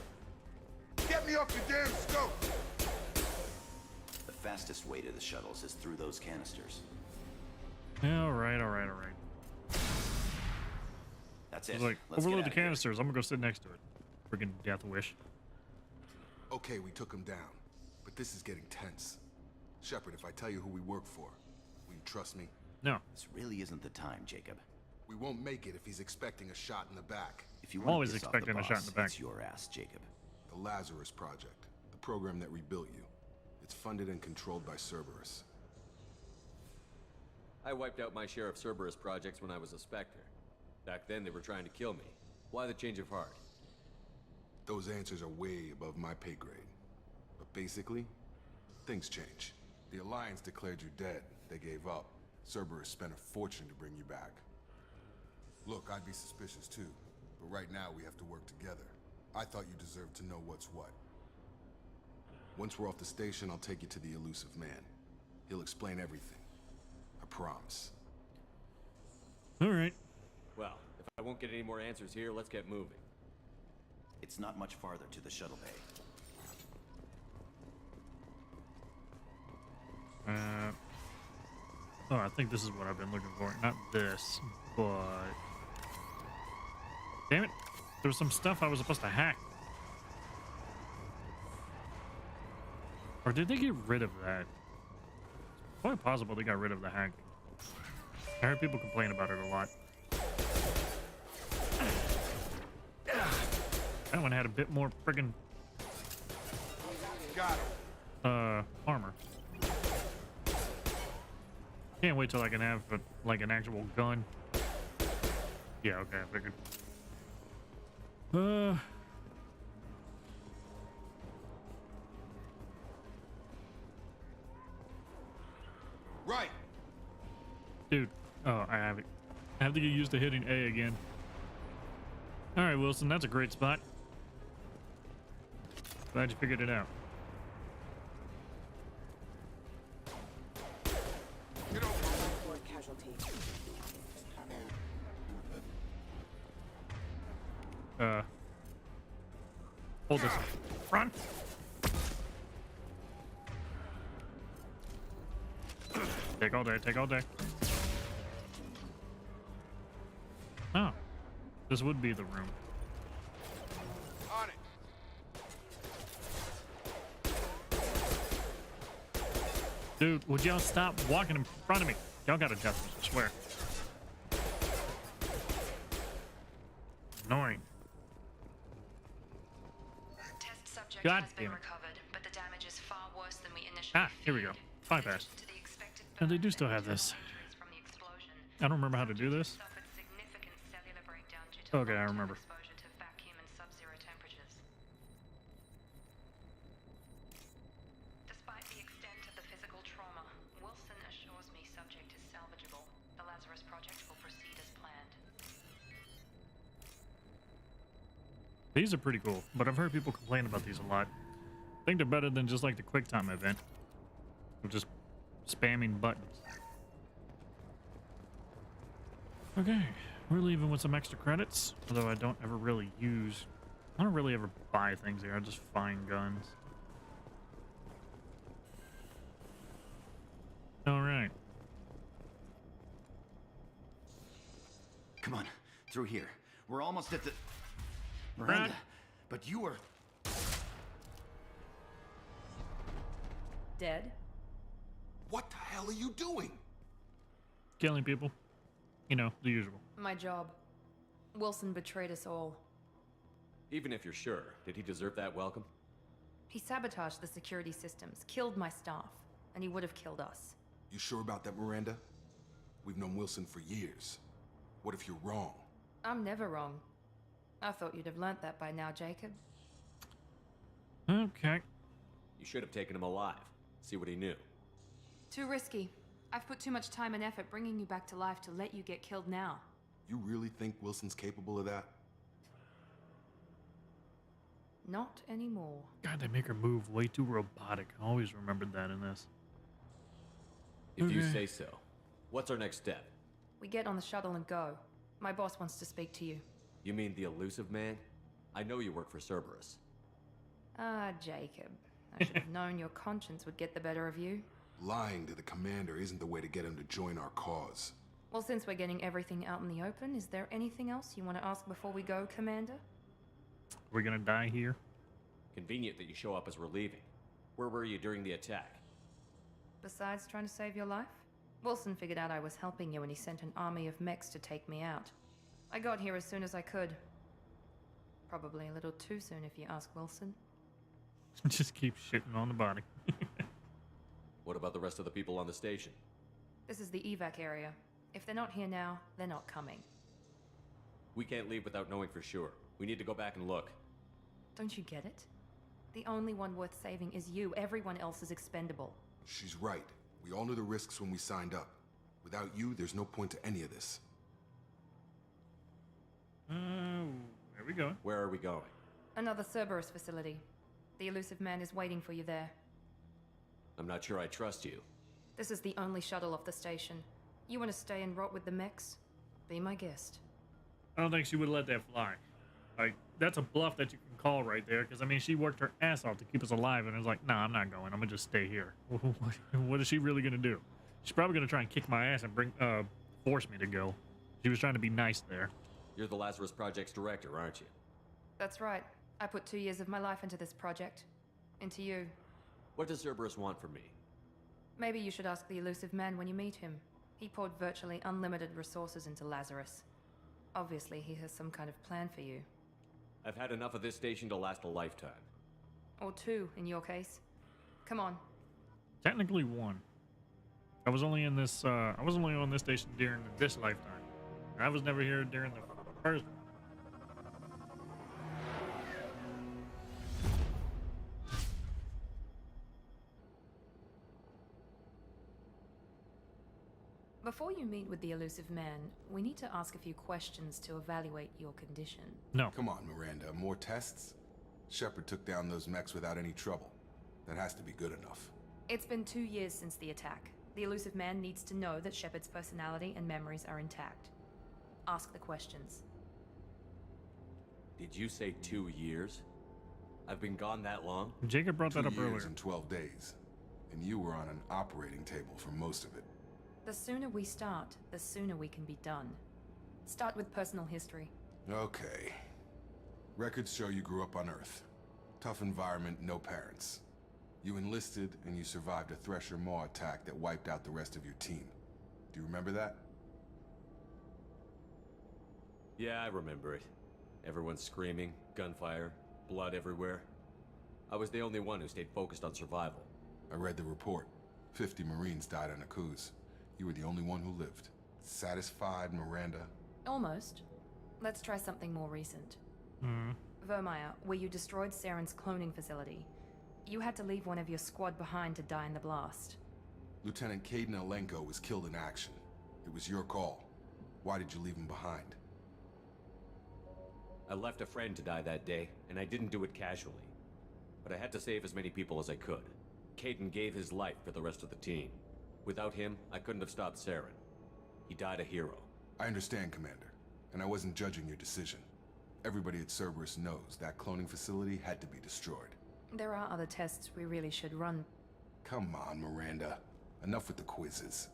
Get me off your damn scope! The fastest way to the shuttles is through those canisters. All right. That's It's it. like, Let's get overload out the of here. canisters. I'm gonna go sit next to it. Freaking death wish. Okay, we took him down. But this is getting tense. Shepard, if I tell you who we work for, will you trust me? No. This really isn't the time, Jacob. We won't make it if he's expecting a shot in the back. If you I'm want always to piss off expecting the a shot in boss, the back. it's your ass, Jacob. The Lazarus Project, the program that rebuilt you. It's funded and controlled by Cerberus. I wiped out my share of Cerberus projects when I was a Spectre. Back then, they were trying to kill me. Why the change of heart? Those answers are way above my pay grade. But basically, things change. The Alliance declared you dead. They gave up. Cerberus spent a fortune to bring you back. Look, I'd be suspicious too. But right now, we have to work together. I thought you deserved to know what's what. Once we're off the station, I'll take you to the elusive man. He'll explain everything. I promise. All right. Well, if I won't get any more answers here, let's get moving. It's not much farther to the shuttle bay. Oh, I think this is what I've been looking for. Not this, but... Damn it. There was some stuff I was supposed to hack. Or did they get rid of that? It's quite possible they got rid of the hack. I heard people complain about it a lot. That one had a bit more friggin' armor. Can't wait till I can have like an actual gun. Yeah, okay, I figured. Right. Dude, oh, I have it. I have to get used to hitting A again. All right, Wilson, that's a great spot. Glad you figured it out. Hold this. Run. Take all day, take all day. Oh, this would be the room. On it. Dude, would y'all stop walking in front of me? Y'all got adjustments, I swear. Annoying. Test subject God has been damn it. recovered, but the damage is far worse than we initially Here we go. Bypass. And they do still have this. from the explosion. I don't remember how to do this. Suffered significant cellular breakdown due to Okay, I remember. exposure to vacuum and sub-zero temperatures. Despite the extent of the physical trauma, Wilson assures me subject is salvageable. The Lazarus project will proceed as planned. These are pretty cool, but I've heard people complain about these a lot. I think they're better than just like the QuickTime event. Of just spamming buttons. Okay, we're leaving with some extra credits, although I don't ever really ever buy things here, I just find guns. Alright. Come on, through here. We're almost at the... Brad. Miranda, but you were... Dead? What the hell are you doing? Killing people. You know, the usual. My job. Wilson betrayed us all. Even if you're sure, did he deserve that welcome? He sabotaged the security systems, killed my staff, and he would have killed us. You sure about that, Miranda? We've known Wilson for years. What if you're wrong? I'm never wrong. I thought you'd have learnt that by now, Jacob. Okay. You should have taken him alive. See what he knew. Too risky. I've put too much time and effort bringing you back to life to let you get killed now. You really think Wilson's capable of that? Not anymore. God, they make her move way too robotic. I always remembered that in this. If you Okay. say so. What's our next step? We get on the shuttle and go. My boss wants to speak to you. You mean the elusive man? I know you work for Cerberus. Ah, Jacob. I should have known your conscience would get the better of you. Lying to the commander isn't the way to get him to join our cause. Well, since we're getting everything out in the open, is there anything else you want to ask before we go, Commander? We're gonna die here. Convenient that you show up as we're leaving. Where were you during the attack? Besides trying to save your life? Wilson figured out I was helping you and he sent an army of mechs to take me out. I got here as soon as I could. Probably a little too soon if you ask Wilson. Just keep shitting on the body. What about the rest of the people on the station? This is the evac area. If they're not here now, they're not coming. We can't leave without knowing for sure. We need to go back and look. Don't you get it? The only one worth saving is you. Everyone else is expendable. She's right. We all knew the risks when we signed up. Without you, there's no point to any of this. Where we going? Where are we going? Another Cerberus facility. The elusive man is waiting for you there. I'm not sure I trust you. This is the only shuttle off the station. You want to stay and rot with the mechs? Be my guest. I don't think she would let that fly. Like, that's a bluff that you can call right there, because, I mean, she worked her ass off to keep us alive, and it's like, nah, I'm not going. I'm going to just stay here. What is she really going to do? She's probably going to try and kick my ass and force me to go. She was trying to be nice there. You're the Lazarus Project's director, aren't you? That's right. I put 2 years of my life into this project. Into you. What does Cerberus want from me? Maybe you should ask the elusive man when you meet him. He poured virtually unlimited resources into Lazarus. Obviously, he has some kind of plan for you. I've had enough of this station to last a lifetime. Or two, in your case. Come on. Technically one. I was only in this. I was only on this station during this lifetime. I was never here during the first one. Before you meet with the elusive man, we need to ask a few questions to evaluate your condition. No. Come on, Miranda. More tests? Shepard took down those mechs without any trouble. That has to be good enough. It's been 2 years since the attack. The elusive man needs to know that Shepard's personality and memories are intact. Ask the questions. Did you say 2 years? I've been gone that long? Jacob brought that up 2 years earlier. and 12 days. And you were on an operating table for most of it. The sooner we start, the sooner we can be done. Start with personal history. Okay. Records show you grew up on Earth. Tough environment, no parents. You enlisted and you survived a Thresher Maw attack that wiped out the rest of your team. Do you remember that? Yeah, I remember it. Everyone screaming, gunfire, blood everywhere. I was the only one who stayed focused on survival. I read the report. 50 Marines died on Akuz. You were the only one who lived. Satisfied, Miranda? Almost. Let's try something more recent. Hmm. Vermeer, where you destroyed Saren's cloning facility. You had to leave one of your squad behind to die in the blast. Lieutenant Caden Alenko was killed in action. It was your call. Why did you leave him behind? I left a friend to die that day, and I didn't do it casually. But I had to save as many people as I could. Caden gave his life for the rest of the team. Without him, I couldn't have stopped Saren. He died a hero. I understand, Commander, and I wasn't judging your decision. Everybody at Cerberus knows that cloning facility had to be destroyed. There are other tests we really should run. Come on, Miranda. Enough with the quizzes.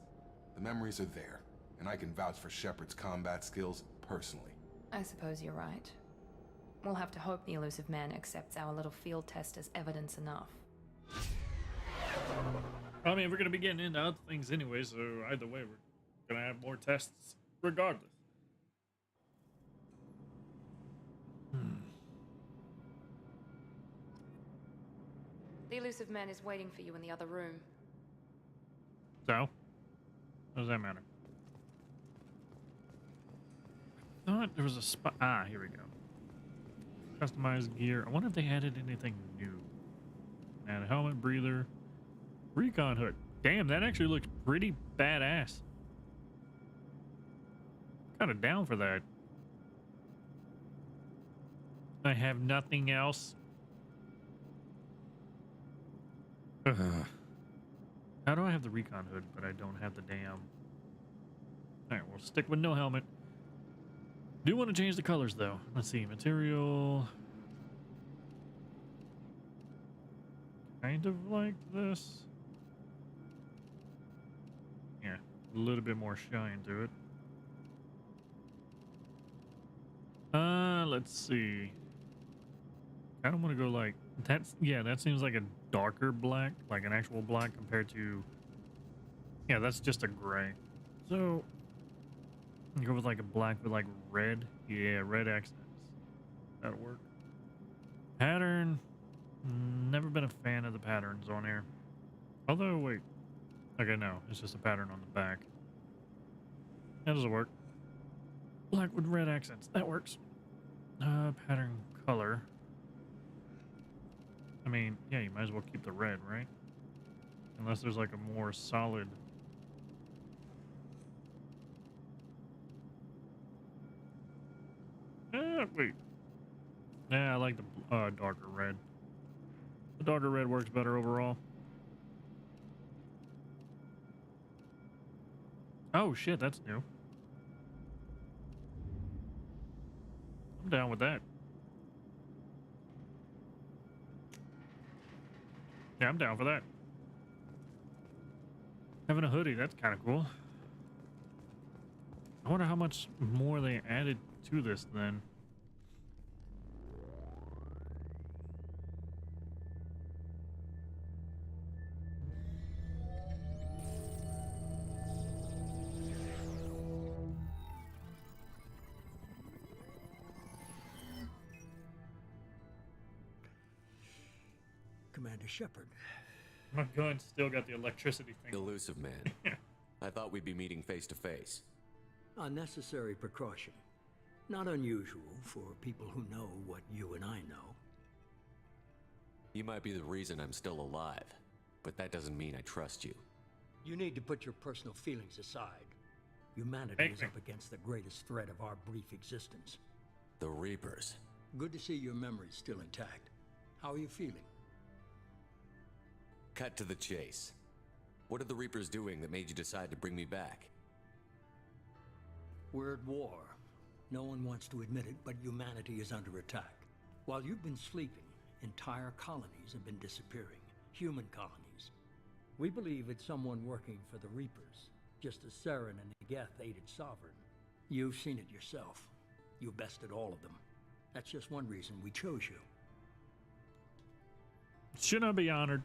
The memories are there, and I can vouch for Shepard's combat skills personally. I suppose you're right. We'll have to hope the elusive man accepts our little field test as evidence enough. I mean, we're going to be getting into other things anyway, so either way, we're going to have more tests regardless. The elusive man is waiting for you in the other room. So, what does that matter? I thought there was a spot. Ah, here we go. Customized gear. I wonder if they added anything new. Add a helmet, breather, recon hood. Damn, that actually looks pretty badass. Kind of down for that. I have nothing else. How do I have the recon hood, but I don't have the damn... Alright, we'll stick with no helmet. Do want to change the colors, though. Let's see, material... Kind of like this. Yeah, a little bit more shine to it. Let's see. I don't want to go like that's. Yeah, that seems like a darker black, like an actual black compared to. Yeah, that's just a gray. So go with like a black with like red. Yeah, red accents. That'll work. Pattern. Never been a fan of the patterns on here. Although, wait. Okay, no. It's just a pattern on the back. That doesn't work. Black with red accents. That works. Pattern color. I mean, yeah, you might as well keep the red, right? Unless there's like a more solid... wait. Yeah, I like the darker red. The darker red works better overall. Oh shit, that's new. I'm down with that. Yeah, I'm down for that. Having a hoodie, that's kind of cool. I wonder how much more they added to this then. Commander Shepard. My gun's still got the electricity thing. Elusive man. I thought we'd be meeting face to face. Unnecessary precaution. Not unusual for people who know what you and I know. You might be the reason I'm still alive, but that doesn't mean I trust you. You need to put your personal feelings aside. Humanity is up against the greatest threat of our brief existence. The Reapers. Good to see your memory's still intact. How are you feeling? Cut to the chase. What are the Reapers doing that made you decide to bring me back? We're at war. No one wants to admit it, but humanity is under attack. While you've been sleeping, entire colonies have been disappearing. Human colonies. We believe it's someone working for the Reapers, just as Saren and Geth aided Sovereign. You've seen it yourself. You bested all of them. That's just one reason we chose you. Should I be honored?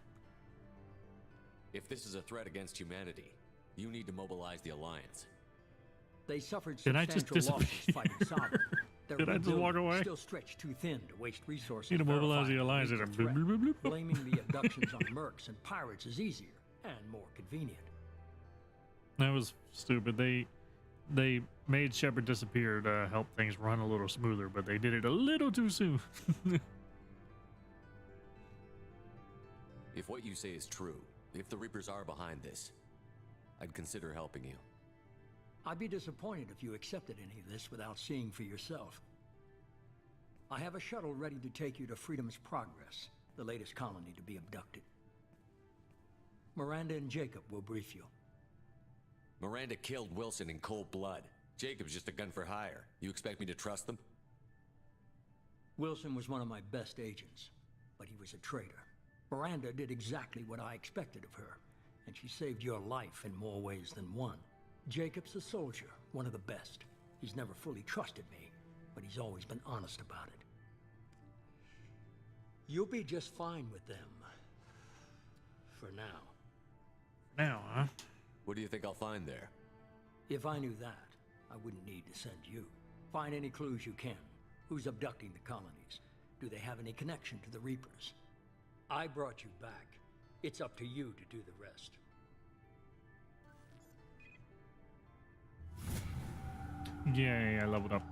If this is a threat against humanity, you need to mobilize the Alliance. They suffered Did I just substantial losses disappear? fighting Sovereign. Their Did I just walk rebuilding away? Still stretched too thin to waste resources. Need to mobilize the verifying Alliance. major Bloop, threat. bloop, bloop, bloop. Blaming the abductions on mercs and pirates is easier and more convenient. That was stupid. They made Shepard disappear to help things run a little smoother, but they did it a little too soon. If what you say is true, if the Reapers are behind this, I'd consider helping you. I'd be disappointed if you accepted any of this without seeing for yourself. I have a shuttle ready to take you to Freedom's Progress, the latest colony to be abducted. Miranda and Jacob will brief you. Miranda killed Wilson in cold blood. Jacob's just a gun for hire. You expect me to trust them? Wilson was one of my best agents, but he was a traitor. Miranda did exactly what I expected of her, and she saved your life in more ways than one. Jacob's a soldier, one of the best. He's never fully trusted me, but he's always been honest about it. You'll be just fine with them. For now. Now, huh? What do you think I'll find there? If I knew that, I wouldn't need to send you. Find any clues you can. Who's abducting the colonies? Do they have any connection to the Reapers? I brought you back. It's up to you to do the rest. Yay, I leveled up.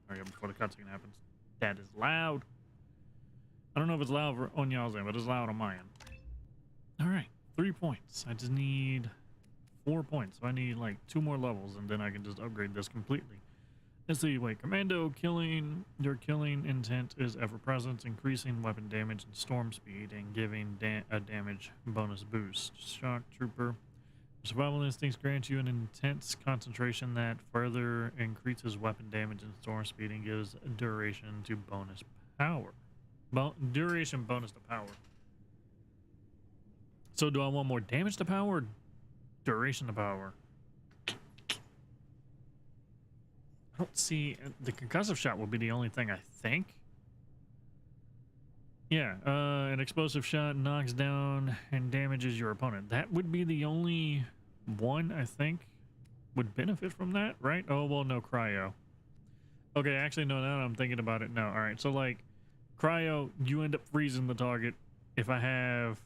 Hurry up before the cutscene happens. That is loud. I don't know if it's loud on y'all's end, but it's loud on my end. Alright, 3 points. I just need 4 points. So I need like 2 more levels and then I can just upgrade this completely. Let's see, wait, commando killing, your killing intent is ever present, increasing weapon damage and storm speed and giving a damage bonus boost. Shock trooper. Survival instincts grant you an intense concentration that further increases weapon damage and storm speed and gives duration to bonus power. Duration bonus to power. So do I want more damage to power or duration to power? I don't see the concussive shot will be the only thing I think. Yeah, an explosive shot knocks down and damages your opponent. That would be the only one I think would benefit from that, right? Oh, well, no cryo. Okay, actually, no, now that I'm thinking about it, no. All right, so like cryo, you end up freezing the target. If I have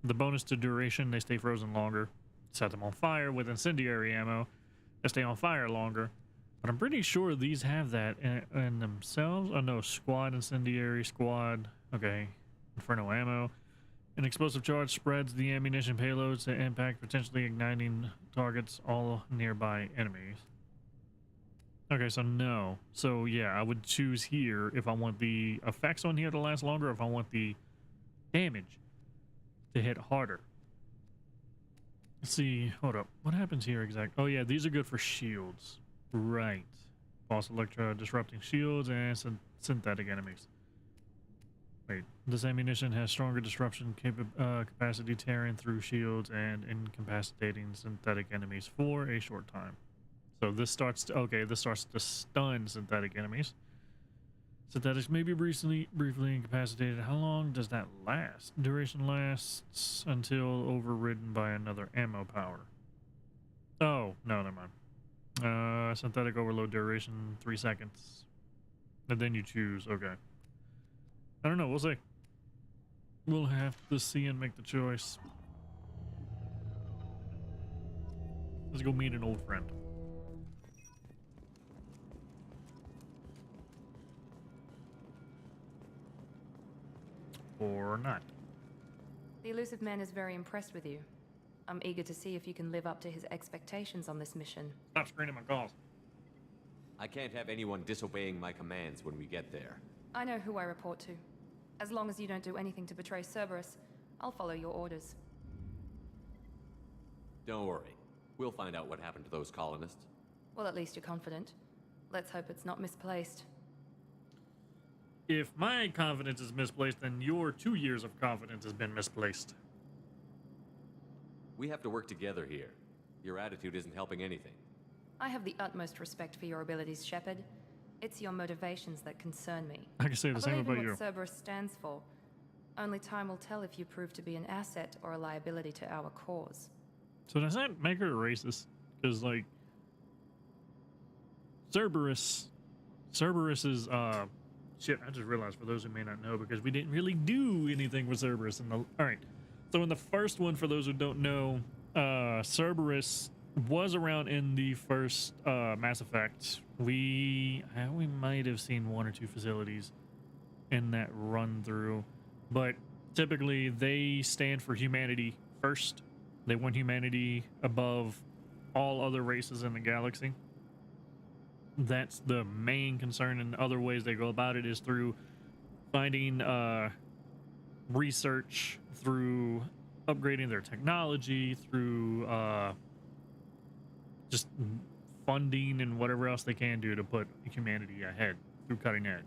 the bonus to duration, they stay frozen longer. Set them on fire with incendiary ammo, they stay on fire longer. But I'm pretty sure these have that in themselves. Oh no, squad incendiary, squad. Okay, Inferno Ammo. An explosive charge spreads the ammunition payloads to impact, potentially igniting targets all nearby enemies. Okay, so no. So yeah, I would choose here if I want the effects on here to last longer, or if I want the damage to hit harder. Let's see, hold up. What happens here exactly? Oh yeah, these are good for shields. Right. False Electra disrupting shields and synthetic enemies. Wait, this ammunition has stronger disruption capacity, tearing through shields and incapacitating synthetic enemies for a short time. So this starts to, okay, this starts to stun synthetic enemies. Synthetics may be briefly incapacitated. How long does that last? Duration lasts until overridden by another ammo power. Oh, no, never mind. Synthetic overload duration 3 seconds. And then you choose, okay. I don't know, we'll see. We'll have to see and make the choice. Let's go meet an old friend. Or not. The elusive man is very impressed with you. I'm eager to see if you can live up to his expectations on this mission. Stop screening my calls. I can't have anyone disobeying my commands when we get there. I know who I report to. As long as you don't do anything to betray Cerberus, I'll follow your orders. Don't worry. We'll find out what happened to those colonists. Well, at least you're confident. Let's hope it's not misplaced. If my confidence is misplaced, then your 2 years of confidence has been misplaced. We have to work together here. Your attitude isn't helping anything. I have the utmost respect for your abilities, Shepard. It's your motivations that concern me. I can say the same believe about in you. what Cerberus stands for. Only time will tell if you prove to be an asset or a liability to our cause. So does that make her a racist? Because, like, Cerberus is, shit, I just realized, for those who may not know, because we didn't really do anything with Cerberus in the, alright. So in the first one, for those who don't know, Cerberus was around in the first Mass Effect. We might have seen 1 or 2 facilities in that run through, but typically they stand for humanity first. They want humanity above all other races in the galaxy. That's the main concern, and other ways they go about it is through finding research, through upgrading their technology, through just funding and whatever else they can do to put humanity ahead through cutting edge.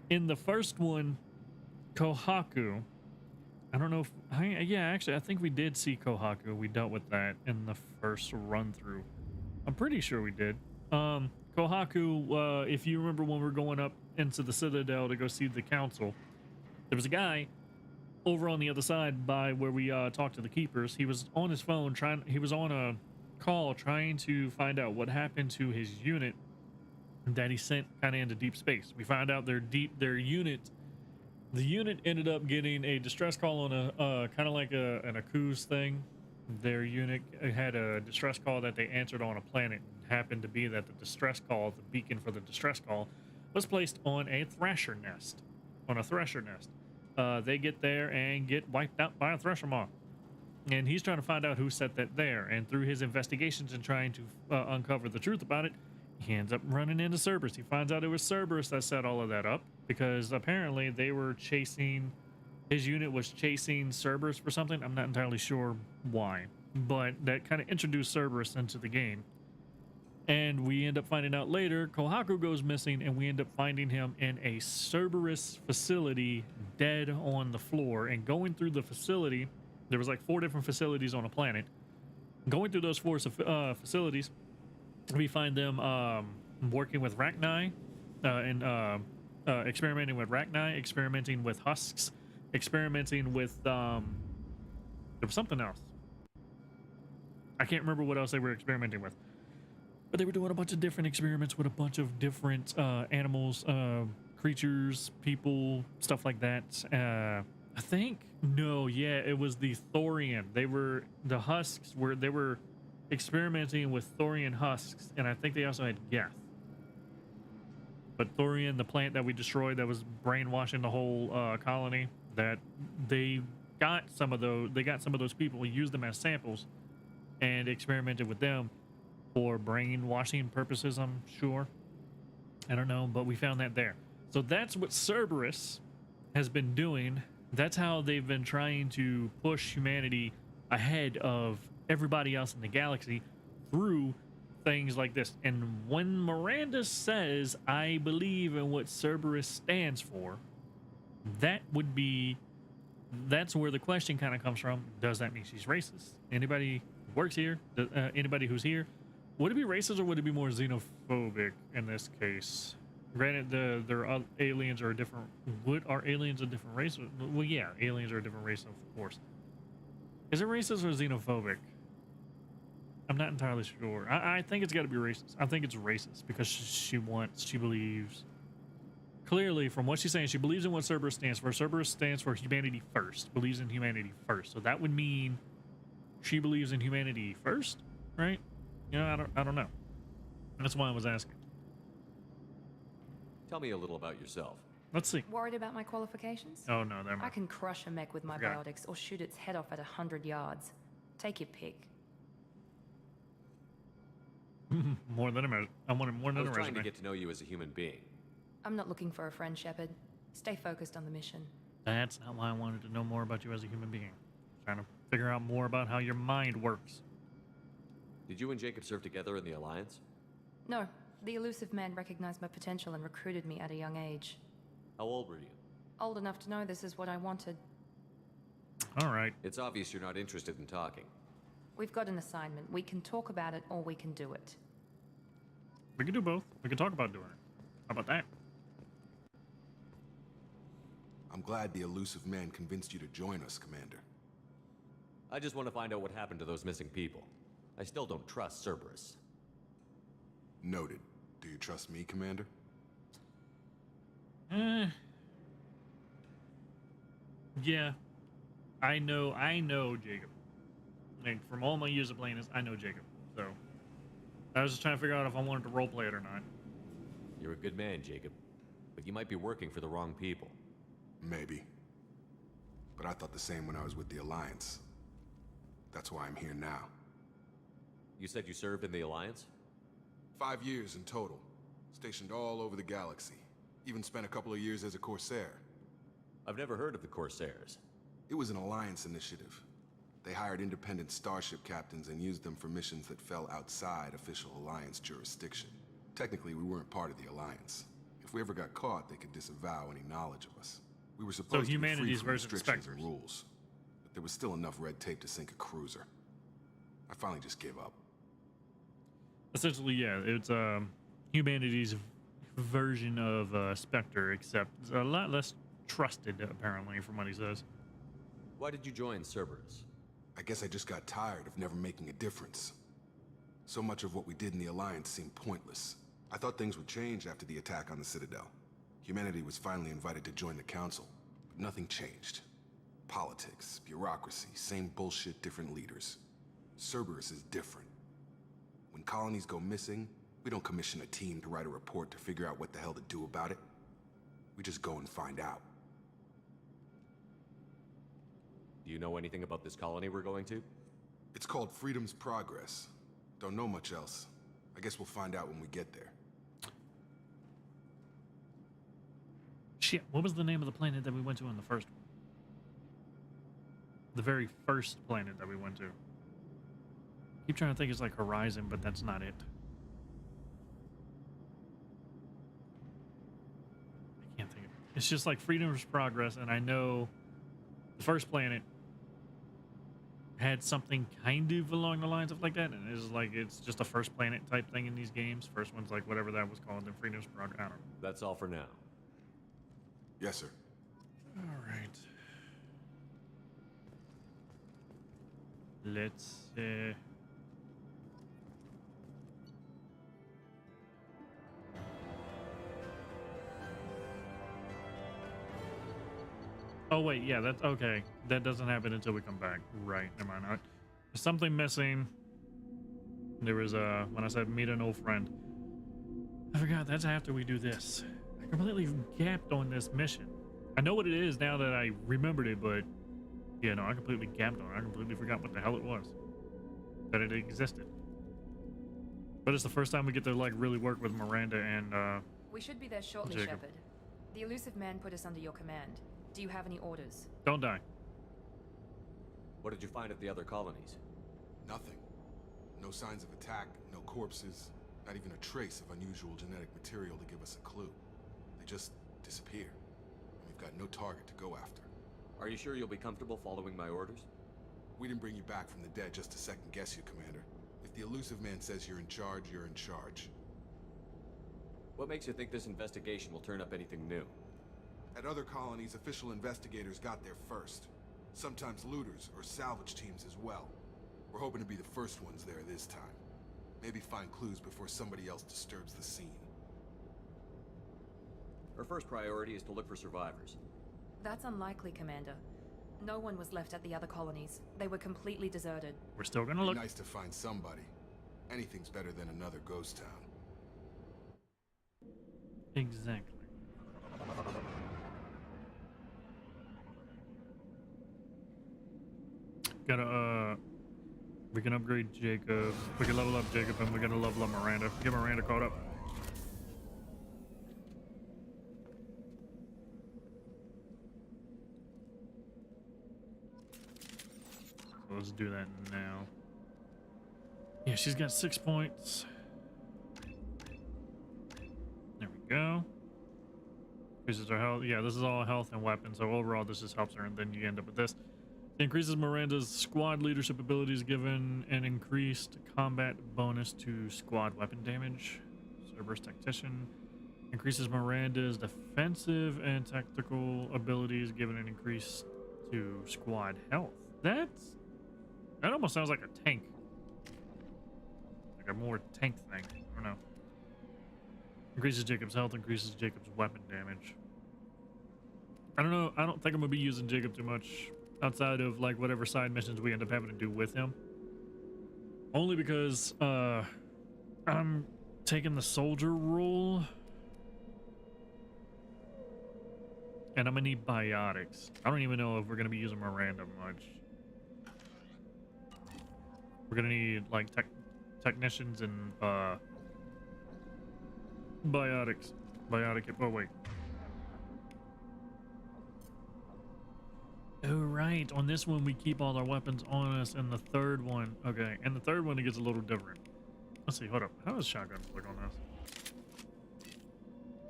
In the first one, Kohaku, I don't know if I think we did see Kohaku. We dealt with that in the first run through. I'm pretty sure we did. Kohaku, if you remember when we were going up into the Citadel to go see the council, there was a guy over on the other side by where we talked to the keepers. He was on his phone he was on a call trying to find out what happened to his unit that he sent kind of into deep space. We found out the unit ended up getting a distress call on a kind of like an Aku's thing. Their unit had a distress call that they answered on a planet. It happened to be that the distress call, the beacon for the distress call, was placed on a thresher nest. They get there and get wiped out by a thresher moth. And he's trying to find out who set that there. And through his investigations and trying to uncover the truth about it, he ends up running into Cerberus. He finds out it was Cerberus that set all of that up, because apparently they were chasing, his unit was chasing Cerberus for something. I'm not entirely sure why, but that kind of introduced Cerberus into the game. And we end up finding out later, Kohaku goes missing, and we end up finding him in a Cerberus facility, dead on the floor. And going through the facility, there was like 4 different facilities on a planet. Going through those 4 facilities, we find them working with Rachni, and experimenting with Rachni, experimenting with husks, experimenting with there was something else. I can't remember what else they were experimenting with, but they were doing a bunch of different experiments with a bunch of different animals, creatures, people, stuff like that. I think it was the Thorian. The husks they were experimenting with Thorian husks, and I think they also had Geth. But Thorian, the plant that we destroyed that was brainwashing the whole colony, that they got some of those people, used them as samples and experimented with them for brainwashing purposes, I'm sure. I don't know, but we found that there. So that's what Cerberus has been doing. That's how they've been trying to push humanity ahead of everybody else in the galaxy through things like this. And when Miranda says, I believe in what Cerberus stands for, that's where the question kind of comes from. Does that mean she's racist? Anybody who works here, anybody who's here, would it be racist, or would it be more xenophobic in this case? Granted, their aliens are a different. Are aliens a different race? Well, yeah, aliens are a different race, of course. Is it racist or xenophobic? I'm not entirely sure. I think it's got to be racist. I think it's racist because she believes clearly, from what she's saying, she believes in what Cerberus stands for. Cerberus stands for humanity first. Believes in humanity first. So that would mean she believes in humanity first, right? You know, I don't know. That's why I was asking. Tell me a little about yourself. Let's see. Worried about my qualifications? Oh no, never I mind. can crush a mech with my Forgot. biotics or shoot its head off at 100 yards. Take your pick. More than I wanted more I than was a trying resume. to get to know you as a human being. I'm not looking for a friend, Shepard. Stay focused on the mission. That's not why I wanted to know more about you as a human being. Trying to figure out more about how your mind works. Did you and Jacob serve together in the Alliance? No, the elusive man recognized my potential and recruited me at a young age. How old were you? Old enough to know this is what I wanted. All right. It's obvious you're not interested in talking. We've got an assignment. We can talk about it or we can do it. We can do both. We can talk about doing it. How about that? I'm glad the elusive man convinced you to join us, Commander. I just want to find out what happened to those missing people. I still don't trust Cerberus. Noted. Do you trust me, Commander? Yeah. I know Jacob. Like, from all my years of playing this, I know Jacob. So, I was just trying to figure out if I wanted to roleplay it or not. You're a good man, Jacob. But you might be working for the wrong people. Maybe. But I thought the same when I was with the Alliance. That's why I'm here now. You said you served in the Alliance? 5 years in total. Stationed all over the galaxy. Even spent a couple of years as a Corsair. I've never heard of the Corsairs. It was an Alliance initiative. They hired independent starship captains and used them for missions that fell outside official Alliance jurisdiction. Technically, we weren't part of the Alliance. If we ever got caught, they could disavow any knowledge of us. We were supposed to be free from restrictions and rules. But there was still enough red tape to sink a cruiser. I finally just gave up. Essentially, yeah, it's humanity's version of Spectre, except it's a lot less trusted, apparently, from what he says. Why did you join Cerberus? I guess I just got tired of never making a difference. So much of what we did in the Alliance seemed pointless. I thought things would change after the attack on the Citadel. Humanity was finally invited to join the Council, but nothing changed. Politics, bureaucracy, same bullshit, different leaders. Cerberus is different. When colonies go missing, we don't commission a team to write a report to figure out what the hell to do about it. We just go and find out. Do you know anything about this colony we're going to? It's called Freedom's Progress. Don't know much else. I guess we'll find out when we get there. Shit, what was the name of the planet that we went to in the first one? The very first planet that we went to. Keep trying to think it's like Horizon, but that's not it. I can't think of it. It's just like Freedom's Progress, and I know the first planet had something kind of along the lines of like that, and it's like it's just a first planet type thing in these games. First one's like whatever that was called, then Freedom's Progress. I don't know. That's all for now. Yes, sir. All right. Let's oh wait, yeah, that's okay. That doesn't happen until we come back. Right, never mind. There's something missing. There was when I said meet an old friend. I forgot that's after we do this. I completely gapped on this mission. I know what it is now that I remembered it, but yeah, no, I completely gapped on it. I completely forgot what the hell it was. That it existed. But it's the first time we get to like really work with Miranda and We should be there shortly, Jacob. Shepard. The elusive man put us under your command. Do you have any orders? Don't die. What did you find at the other colonies? Nothing. No signs of attack, no corpses, not even a trace of unusual genetic material to give us a clue. They just disappear. And we've got no target to go after. Are you sure you'll be comfortable following my orders? We didn't bring you back from the dead just to second guess you, Commander. If the elusive man says you're in charge, you're in charge. What makes you think this investigation will turn up anything new? At other colonies, official investigators got there first. Sometimes looters or salvage teams as well. We're hoping to be the first ones there this time. Maybe find clues before somebody else disturbs the scene. Our first priority is to look for survivors. That's unlikely, Commander. No one was left at the other colonies. They were completely deserted. We're still gonna look. Nice to find somebody. Anything's better than another ghost town. Exactly. Gotta, we can upgrade Jacob. We can level up Jacob, and we're gonna level up Miranda. Get Miranda caught up. So let's do that now. Yeah, she's got 6 points. There we go. Increases her health. Yeah, this is all health and weapons. So overall, this just helps her, and then you end up with this. Increases Miranda's squad leadership abilities, given an increased combat bonus to squad weapon damage. Cerberus Tactician. Increases Miranda's defensive and tactical abilities, given an increase to squad health. That almost sounds like a tank. Like a more tank thing. I don't know. Increases Jacob's health, increases Jacob's weapon damage. I don't know. I don't think I'm gonna be using Jacob too much outside of like whatever side missions we end up having to do with him. Only because I'm taking the soldier role. And I'm gonna need biotics. I don't even know if we're gonna be using Miranda much. We're gonna need like technicians and biotics. Oh wait. Oh right, on this one we keep all our weapons on us, and the third one, okay, and the third one it gets a little different. Let's see, hold up. How does shotguns look on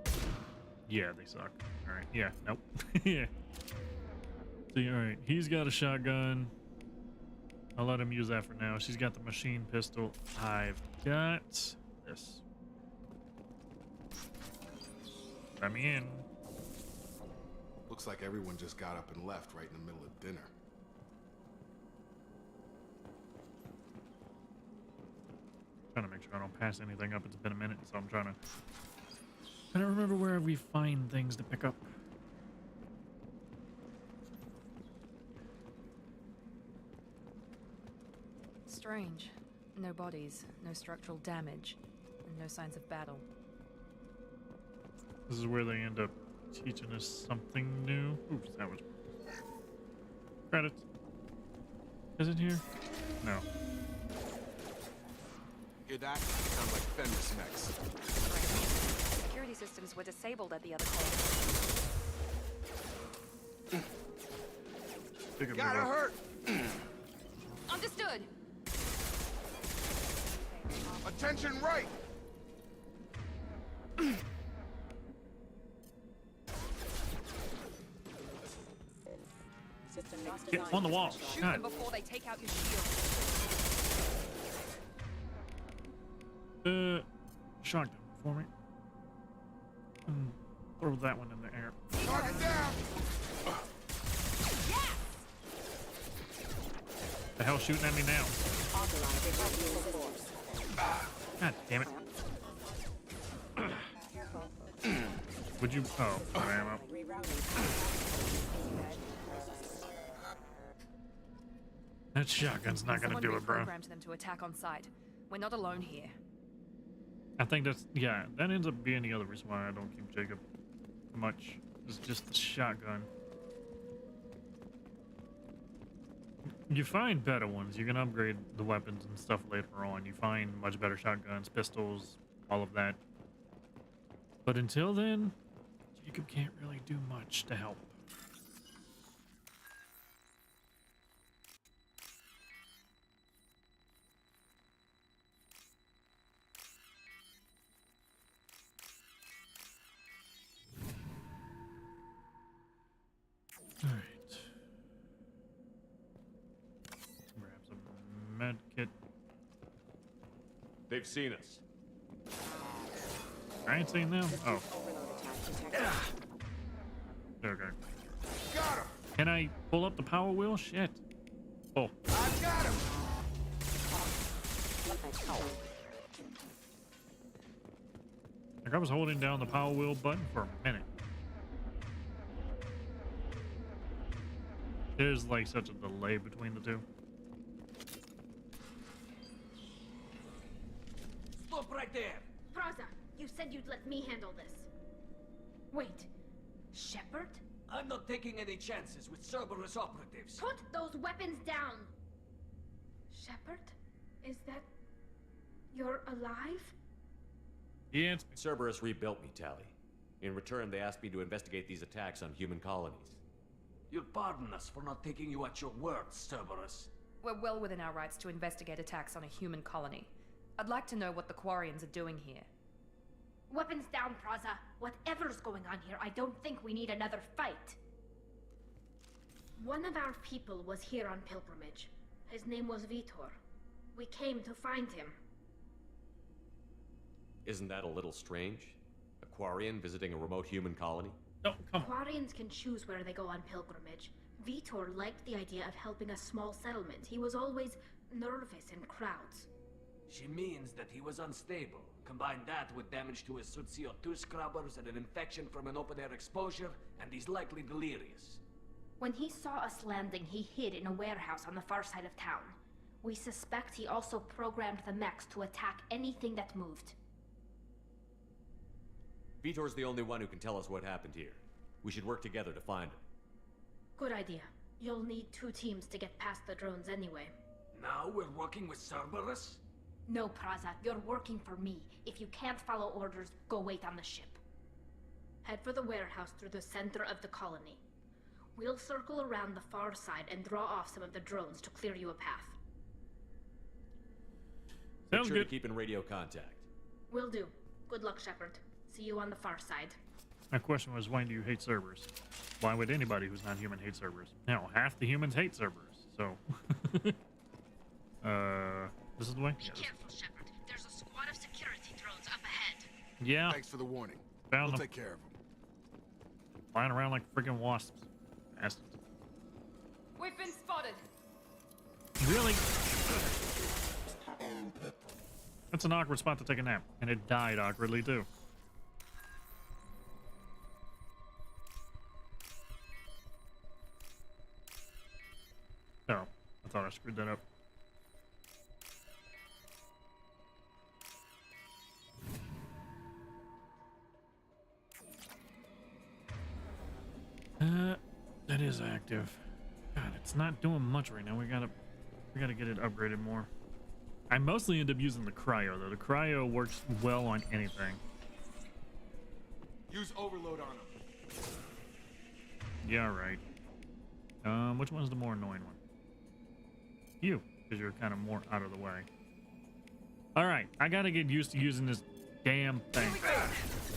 this? Yeah, they suck. All right, yeah, nope. Yeah. See, all right, he's got a shotgun. I'll let him use that for now. She's got the machine pistol. I've got this. Let me in. Looks like everyone just got up and left right in the middle of dinner. Trying to make sure I don't pass anything up. It's been a minute, so I'm trying to remember where we find things to pick up. Strange. No bodies, no structural damage, and no signs of battle. This is where they end up teaching us something new. Oops, that was credits. Is it here? No. Hear that? Sounds like Fenris mechs. Security systems were disabled at the other colony. Gotta hurt! Understood! Attention right! Get on the wall. Shoot God. them before they take out your shield. Shotgun for me. Throw that one in the air. Target down! The hell shooting at me now? God damn it. Would you? Oh, ammo. That shotgun's not gonna do it, bro. Programmed them to attack on sight. We're not alone here. I think that's, yeah, that ends up being the other reason why I don't keep Jacob much. It's just the shotgun. You find better ones. You can upgrade the weapons and stuff later on. You find much better shotguns, pistols, all of that. But until then, Jacob can't really do much to help. All right. Grab some med kit. They've seen us. I ain't seen them. Oh. Okay. Got him! Can I pull up the power wheel? Shit. Oh. I got him! Like I was holding down the power wheel button for a minute. There's like such a delay between the two. Stop right there! Praza, you said you'd let me handle this. Wait, Shepard? I'm not taking any chances with Cerberus operatives. Put those weapons down! Shepard? Is that... you're alive? Yeah, Cerberus rebuilt me, Tally. In return, they asked me to investigate these attacks on human colonies. You'll pardon us for not taking you at your word, Cerberus. We're well within our rights to investigate attacks on a human colony. I'd like to know what the Quarians are doing here. Weapons down, Praza. Whatever's going on here, I don't think we need another fight. One of our people was here on pilgrimage. His name was Vitor. We came to find him. Isn't that a little strange? A Quarian visiting a remote human colony? No, come on. Quarians can choose where they go on pilgrimage. Vitor liked the idea of helping a small settlement. He was always nervous in crowds. She means that he was unstable. Combine that with damage to his suit CO2 scrubbers and an infection from an open-air exposure, and he's likely delirious. When he saw us landing, he hid in a warehouse on the far side of town. We suspect he also programmed the mechs to attack anything that moved. Vitor's the only one who can tell us what happened here. We should work together to find him. Good idea. You'll need 2 teams to get past the drones anyway. Now we're working with Cerberus? No, Praza, you're working for me. If you can't follow orders, go wait on the ship. Head for the warehouse through the center of the colony. We'll circle around the far side and draw off some of the drones to clear you a path. Make sure to keep in radio contact. Will do. Good luck, Shepard. See you on the far side. My question was, why do you hate Cerberus? Why would anybody who's not human hate Cerberus? No, half the humans hate Cerberus, so... this is the way? Be careful, Shepard. There's a squad of security drones up ahead. Yeah. Thanks for the warning. Found We'll them. take care of them. Flying around like freaking wasps. Bastards. We've been spotted. Really? That's an awkward spot to take a nap. And it died awkwardly, too. Oh, I thought I screwed that up. That is active. God, it's not doing much right now. We gotta get it upgraded more. I mostly end up using the cryo though. The cryo works well on anything. Use overload on them. Yeah, right. Which one's the more annoying one? You, because you're kind of more out of the way. All right, I gotta get used to using this damn thing.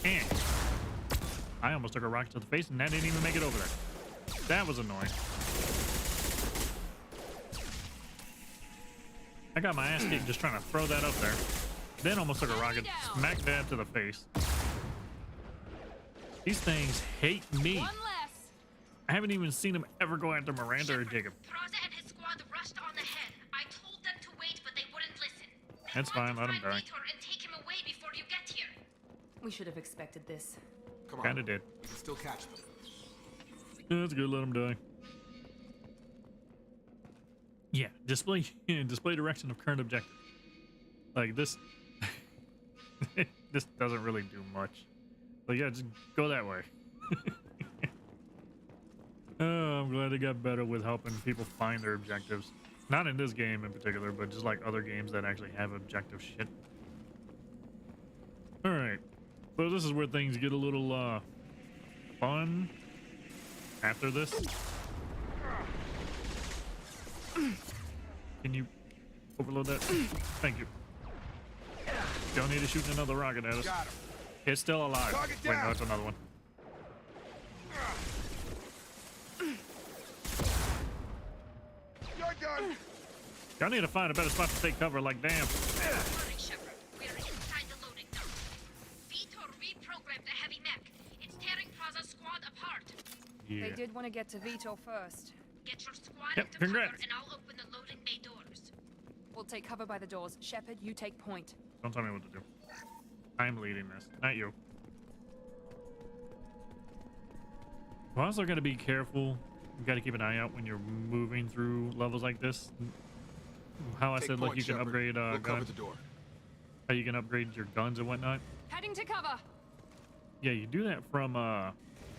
And I almost took a rocket to the face, and that didn't even make it over there. That was annoying. I got my ass kicked just trying to throw that up there. Then almost took a rocket, smack dab to the face. These things hate me. One less. I haven't even seen them ever go after Miranda or Jacob. Praza and his squad rushed on ahead. I told them to wait, but they wouldn't listen. That's fine, let him die. Vitor and take him away before you get here. We should have expected this. Come on. Kinda did. You can still catch them. Yeah, that's good. Let him die. Yeah, display direction of current objective. Like this, this doesn't really do much. But yeah, just go that way. Oh, I'm glad they got better with helping people find their objectives. Not in this game in particular, but just like other games that actually have objective shit. All right, so this is where things get a little fun. After this, can you overload that? Thank you. Don't need to shoot another rocket at us. Got him. It's still alive. Target Wait, down. no, it's another one. You're done. Y'all need to find a better spot to take cover. Like, damn. Morning, Shepard. We're inside the loading dock. Vitor reprogrammed the heavy mech. It's tearing Praza's squad apart. Yeah. They did want to get to Vito first. Get your squad Yep, into congrats. cover, and I'll open the loading bay doors. We'll take cover by the doors. Shepard, you take point. Don't tell me what to do. I'm leading this, not you. We're also got to be careful You got to keep an eye out when you're moving through levels like this. How I Take said, like, point, you can Shepard. upgrade We'll cover guns. the door. How you can upgrade your guns and whatnot. Heading to cover. Yeah, you do that from, I'm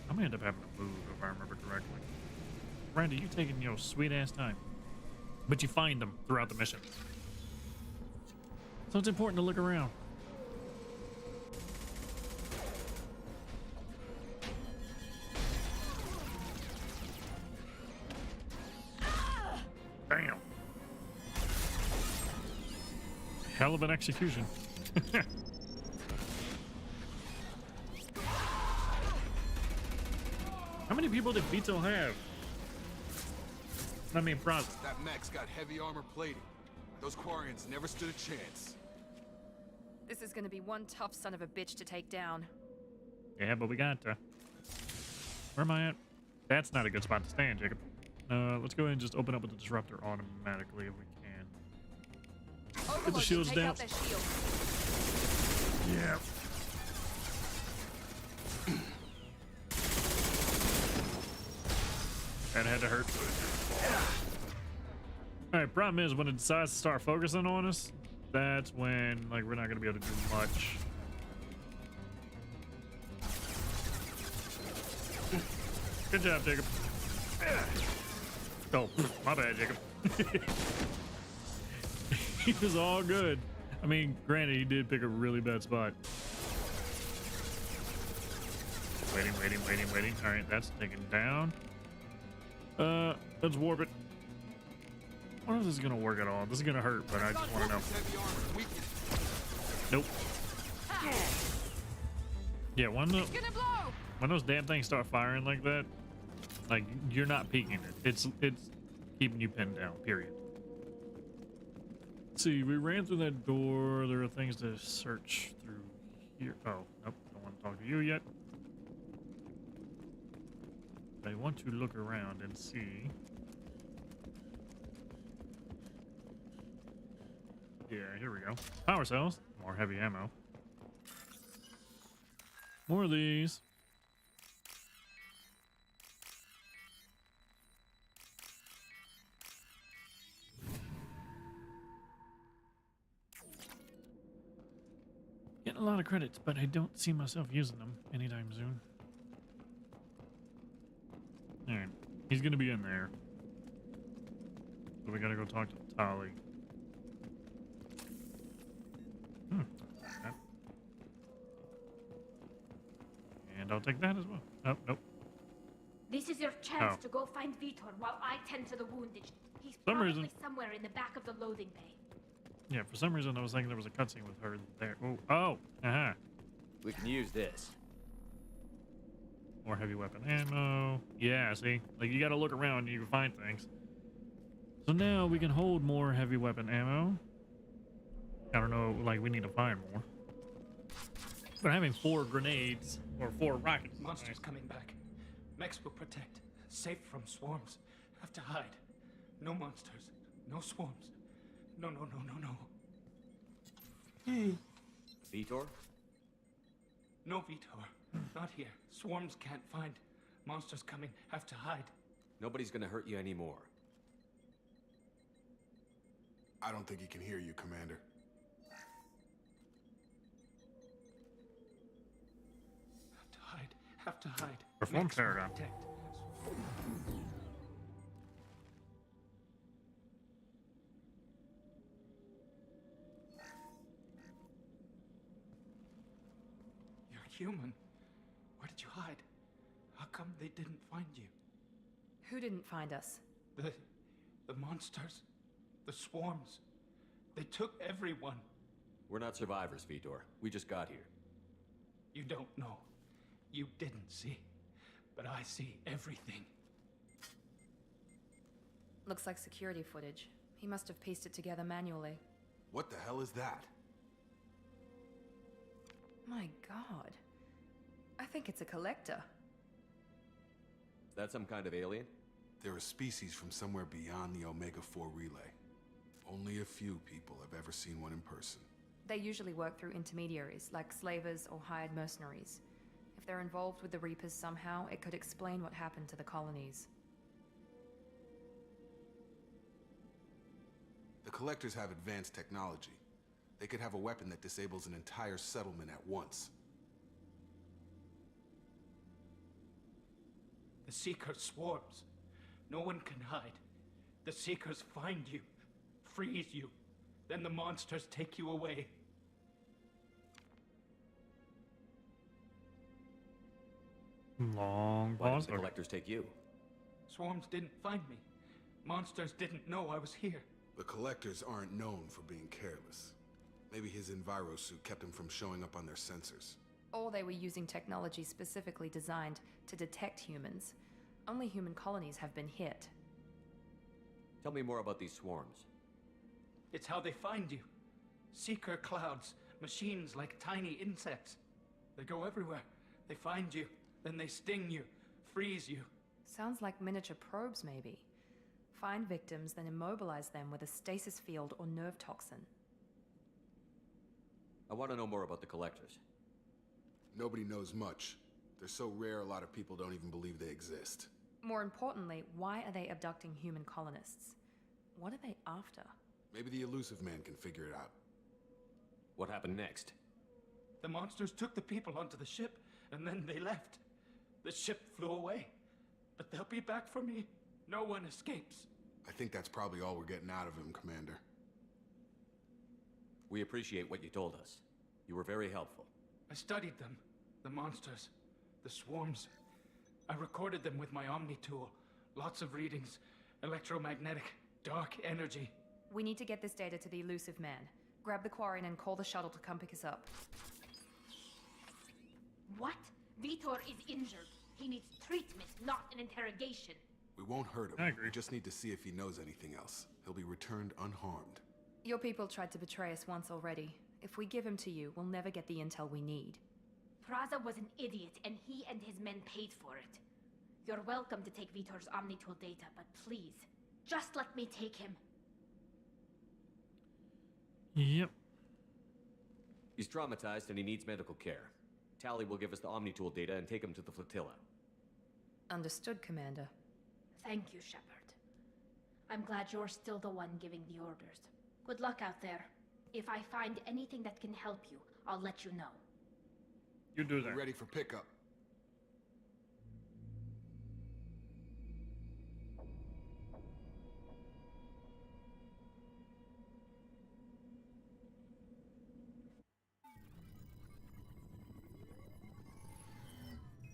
gonna end up having to move if I remember correctly. Randy, you taking your sweet ass time. But you find them throughout the mission. So it's important to look around. Damn. Hell of an execution. How many people did Vito have? I mean, Praza. That mech's got heavy armor plating. Those Quarians never stood a chance. This is gonna be one tough son of a bitch to take down. Yeah, but we got to. Where am I at? That's not a good spot to stand, Jacob. Let's go ahead and just open up with the disruptor automatically if we can. Put the shields down. Yeah. That had to hurt. Alright, problem is when it decides to start focusing on us, that's when, like, we're not gonna be able to do much. Good job, Jacob. Oh, my bad, Jacob. He was all good. I mean, granted, he did pick a really bad spot. Waiting. All right, that's taken down. Let's warp it. I wonder if this is gonna work at all. This is gonna hurt, but I just want to know. Nope. Yeah, when those damn things start firing like that, like, you're not peeking it. It's keeping you pinned down. Period. Let's see, we ran through that door. There are things to search through here. Oh, nope. Don't want to talk to you yet. I want to look around and see. Yeah, here we go. Power cells. More heavy ammo. More of these. Getting a lot of credits, but I don't see myself using them anytime soon. Alright, he's gonna be in there. So we gotta go talk to Tali. Okay. And I'll take that as well. Oh, nope. This is your chance to go find Vitor while I tend to the wounded. He's probably somewhere in the back of the loading bay. Yeah, for some reason I was thinking there was a cutscene with her there. Oh, uh-huh. We can use this. More heavy weapon ammo. Yeah, see? Like, you gotta look around and you can find things. So now we can hold more heavy weapon ammo. I don't know, like, we need to find more. But having 4 grenades, or 4 rockets. Monsters coming back. Mechs will protect. Safe from swarms. Have to hide. No monsters. No swarms. No. Vitor? No Vitor. Not here. Swarms can't find. Monsters coming. Have to hide. Nobody's gonna hurt you anymore. I don't think he can hear you, Commander. Have to hide. Perform paragon. You're human. Where did you hide? How come they didn't find you? Who didn't find us? The monsters. The swarms. They took everyone. We're not survivors, Vitor. We just got here. You don't know. You didn't see. But I see everything. Looks like security footage. He must have pieced it together manually. What the hell is that? My god. I think it's a collector. Is that some kind of alien? They're a species from somewhere beyond the Omega-4 relay. Only a few people have ever seen one in person. They usually work through intermediaries, like slavers or hired mercenaries. If they're involved with the Reapers somehow, it could explain what happened to the colonies. The Collectors have advanced technology. They could have a weapon that disables an entire settlement at once. The Seeker swarms. No one can hide. The Seekers find you, freeze you, then the monsters take you away. Long Why pause. did the Collectors take you? Swarms didn't find me. Monsters didn't know I was here. The Collectors aren't known for being careless. Maybe his Enviro suit kept him from showing up on their sensors. Or they were using technology specifically designed to detect humans. Only human colonies have been hit. Tell me more about these swarms. It's how they find you. Seeker clouds, machines like tiny insects. They go everywhere. They find you, then they sting you, freeze you. Sounds like miniature probes, maybe. Find victims, then immobilize them with a stasis field or nerve toxin. I want to know more about the Collectors. Nobody knows much. They're so rare a lot of people don't even believe they exist. More importantly, why are they abducting human colonists? What are they after? Maybe the Elusive Man can figure it out. What happened next? The monsters took the people onto the ship, and then they left. The ship flew away. But they'll be back for me. No one escapes. I think that's probably all we're getting out of him, Commander. We appreciate what you told us. You were very helpful. I studied them. The monsters. The swarms. I recorded them with my Omni tool. Lots of readings. Electromagnetic. Dark energy. We need to get this data to the Elusive Man. Grab the Quarian and call the shuttle to come pick us up. What? Vitor is injured. He needs treatment, not an interrogation. We won't hurt him. I agree. We just need to see if he knows anything else. He'll be returned unharmed. Your people tried to betray us once already. If we give him to you, we'll never get the intel we need. Praza was an idiot, and he and his men paid for it. You're welcome to take Vitor's Omnitool data, but please, just let me take him. Yep. He's traumatized and he needs medical care. Tally will give us the Omnitool data and take him to the flotilla. Understood, Commander. Thank you, Shepard. I'm glad you're still the one giving the orders. Good luck out there. If I find anything that can help you, I'll let you know. You do that. We're ready for pickup.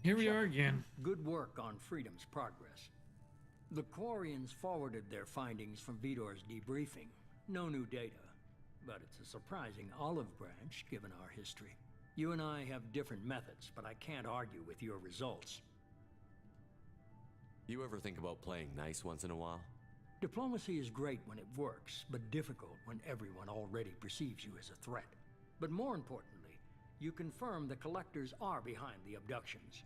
Here we are again. Good work on Freedom's progress. The Quarians forwarded their findings from Vitor's debriefing. No new data, but it's a surprising olive branch given our history. You and I have different methods, but I can't argue with your results. You ever think about playing nice once in a while? Diplomacy is great when it works, but difficult when everyone already perceives you as a threat. But more importantly, you confirm the Collectors are behind the abductions.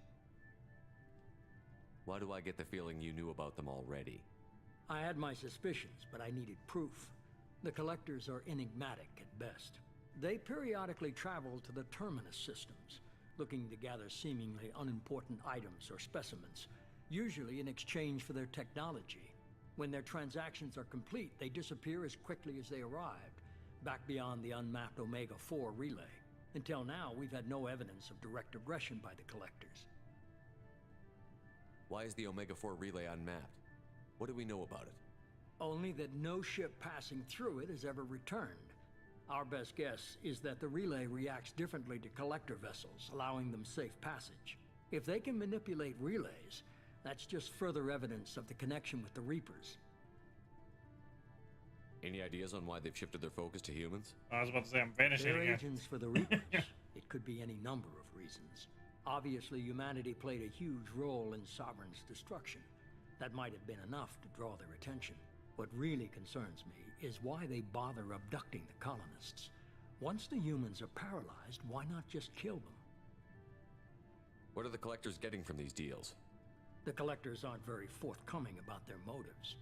Why do I get the feeling you knew about them already? I had my suspicions, but I needed proof. The Collectors are enigmatic at best. They periodically travel to the Terminus systems, looking to gather seemingly unimportant items or specimens, usually in exchange for their technology. When their transactions are complete, they disappear as quickly as they arrived, back beyond the unmapped Omega-4 relay. Until now, we've had no evidence of direct aggression by the Collectors. Why is the Omega-4 relay unmapped? What do we know about it? Only that no ship passing through it has ever returned. Our best guess is that the relay reacts differently to Collector vessels, allowing them safe passage. If they can manipulate relays, that's just further evidence of the connection with the Reapers. Any ideas on why they've shifted their focus to humans? I was about to say I'm vanishing They're again. agents for the Reapers. It could be any number of reasons. Obviously, humanity played a huge role in Sovereign's destruction. That might have been enough to draw their attention. What really concerns me is why they bother abducting the colonists. Once the humans are paralyzed, why not just kill them? What are the Collectors getting from these deals? The Collectors aren't very forthcoming about their motives.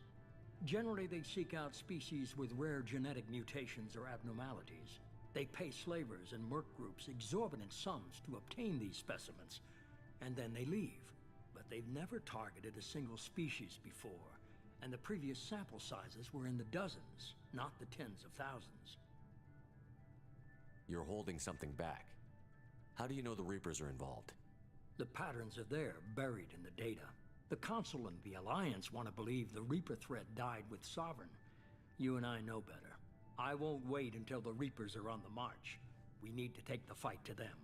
Generally, they seek out species with rare genetic mutations or abnormalities. They pay slavers and merc groups exorbitant sums to obtain these specimens, and then they leave. But they've never targeted a single species before, And the previous sample sizes were in the dozens, not the tens of thousands. You're holding something back. How do you know the Reapers are involved? The patterns are there, buried in the data. The Council and the Alliance want to believe the Reaper threat died with Sovereign. You and I know better. I won't wait until the Reapers are on the march. We need to take the fight to them.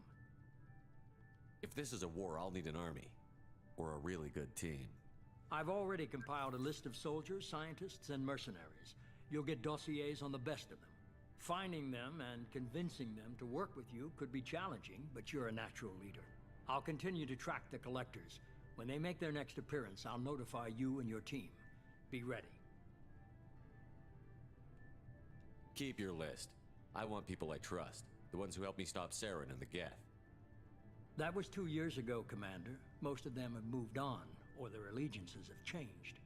If this is a war, I'll need an army. Or a really good team. I've already compiled a list of soldiers, scientists, and mercenaries. You'll get dossiers on the best of them. Finding them and convincing them to work with you could be challenging, but you're a natural leader. I'll continue to track the collectors. When they make their next appearance, I'll notify you and your team. Be ready. Keep your list. I want people I trust. The ones who helped me stop Saren and the Geth. That was 2 years ago, Commander. Most of them have moved on, or their allegiances have changed.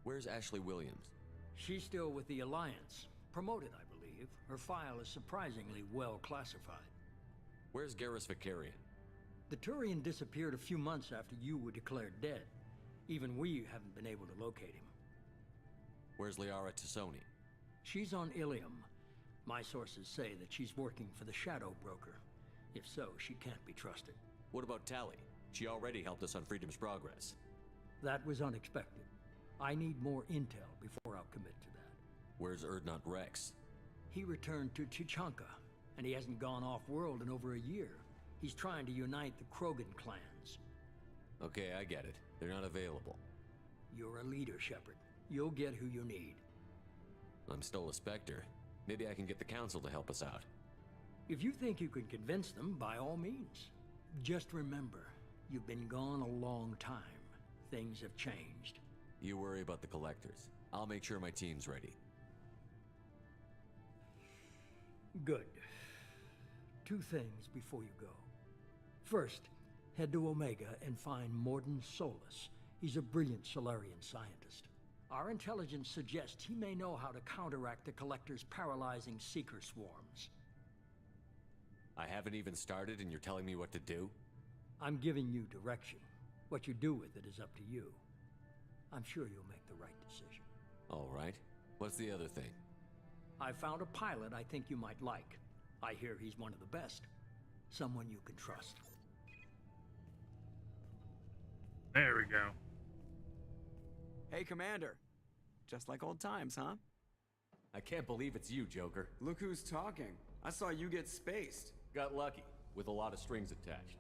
Where's Ashley Williams? She's still with the Alliance. Promoted, I believe. Her file is surprisingly well classified. Where's Garrus Vicarian? The Turian disappeared a few months after you were declared dead. Even we haven't been able to locate him. Where's Liara Tassoni? She's on Ilium. My sources say that she's working for the Shadow Broker. If so, she can't be trusted. What about Tali? She already helped us on Freedom's Progress. That was unexpected. I need more intel before I'll commit to that. Where's Erdnot Rex? He returned to Chichanka, and he hasn't gone off-world in over a year. He's trying to unite the Krogan clans. Okay, I get it. They're not available. You're a leader, Shepard. You'll get who you need. I'm still a Spectre. Maybe I can get the Council to help us out. If you think you can convince them, by all means. Just remember, you've been gone a long time. Things have changed. You worry about the Collectors. I'll make sure my team's ready. Good. 2 things before you go. First, head to Omega and find Morden Solus. He's a brilliant Solarian scientist. Our intelligence suggests he may know how to counteract the Collector's paralyzing Seeker swarms. I haven't even started and you're telling me what to do? I'm giving you direction. What you do with it is up to you. I'm sure you'll make the right decision. All right. What's the other thing? I found a pilot I think you might like. I hear he's one of the best. Someone you can trust. There we go. Hey, Commander. Just like old times, huh? I can't believe it's you, Joker. Look who's talking. I saw you get spaced. Got lucky, with a lot of strings attached.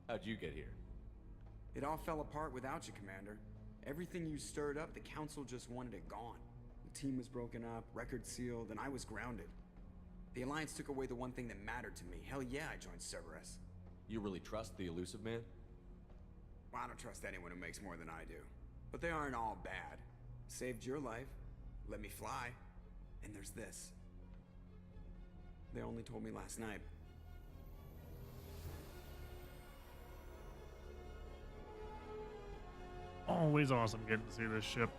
How'd you get here? It all fell apart without you, Commander. Everything you stirred up, the Council just wanted it gone. The team was broken up, record sealed, and I was grounded. The Alliance took away the one thing that mattered to me. Hell yeah, I joined Cerberus. You really trust the Elusive Man? Well, I don't trust anyone who makes more than I do. But they aren't all bad. Saved your life, let me fly, and there's this. They only told me last night. Always awesome getting to see this ship.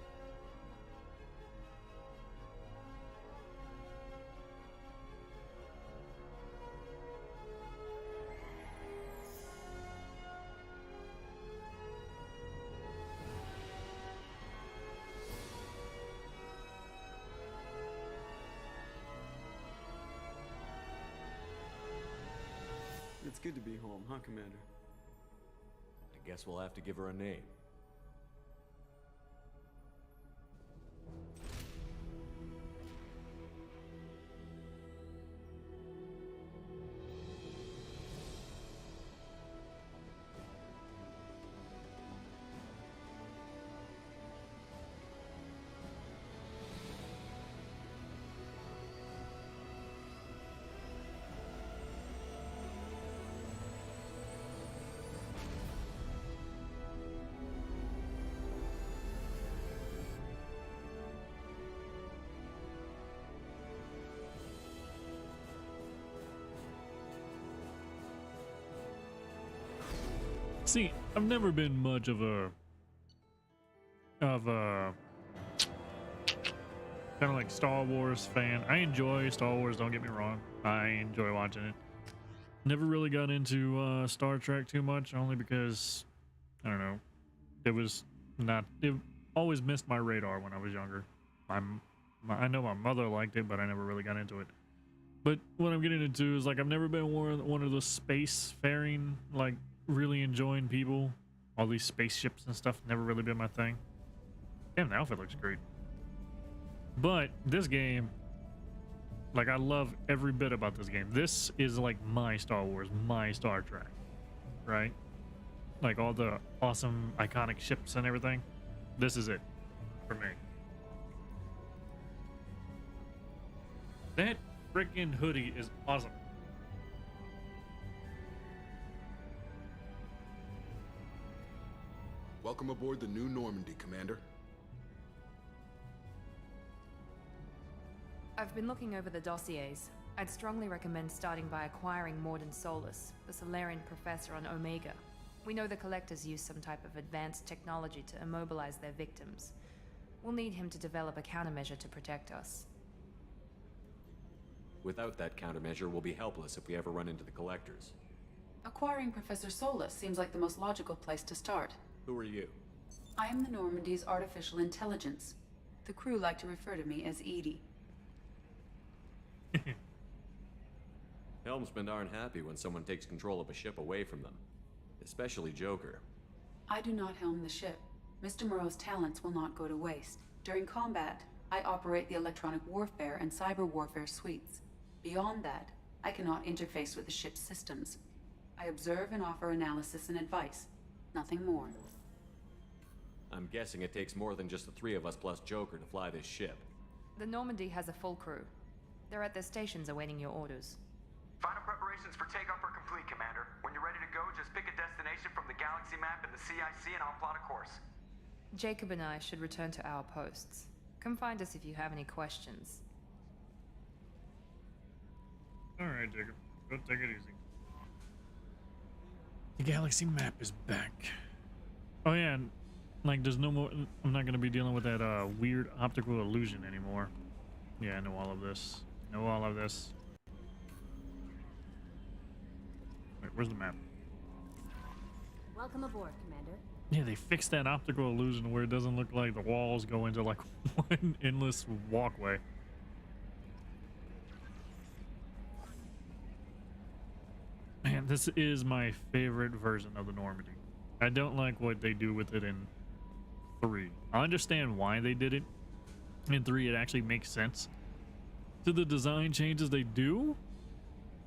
It's good to be home, huh, Commander? I guess we'll have to give her a name. See, I've never been much of a kind of like Star Wars fan. I enjoy Star Wars, don't get me wrong. I enjoy watching it. Never really got into Star Trek too much, only because I don't know. It was not always missed my radar when I was younger. I know my mother liked it, but I never really got into it. But what I'm getting into is like I've never been one of those space-faring, like really enjoying people. All these spaceships and stuff, never really been my thing. Damn, the outfit looks great. But this game, like I love every bit about this game. This is like my Star Wars, my Star Trek, right? Like all the awesome iconic ships and everything. This is it for me. That freaking hoodie is awesome. Welcome aboard the new Normandy, Commander. I've been looking over the dossiers. I'd strongly recommend starting by acquiring Morden Solus, the Solarian professor on Omega. We know the Collectors use some type of advanced technology to immobilize their victims. We'll need him to develop a countermeasure to protect us. Without that countermeasure, we'll be helpless if we ever run into the Collectors. Acquiring Professor Solus seems like the most logical place to start. Who are you? I am the Normandy's artificial intelligence. The crew like to refer to me as Edie. Helmsmen aren't happy when someone takes control of a ship away from them. Especially Joker. I do not helm the ship. Mr. Moreau's talents will not go to waste. During combat, I operate the electronic warfare and cyber warfare suites. Beyond that, I cannot interface with the ship's systems. I observe and offer analysis and advice. Nothing more. I'm guessing it takes more than just the three of us plus Joker to fly this ship. The Normandy has a full crew. They're at their stations awaiting your orders. Final preparations for takeoff are complete, Commander. When you're ready to go, just pick a destination from the galaxy map in the CIC and I'll plot a course. Jacob and I should return to our posts. Come find us if you have any questions. Alright, Jacob. Go take it easy. The galaxy map is back. Oh yeah, and like there's no more, I'm not gonna be dealing with that weird optical illusion anymore. Yeah, I know all of this. Know all of this. Wait, where's the map? Welcome aboard, Commander. Yeah, they fixed that optical illusion where it doesn't look like the walls go into like one endless walkway. Man, this is my favorite version of the Normandy. I don't like what they do with it in 3. I understand why they did it. In 3, it actually makes sense to the design changes they do,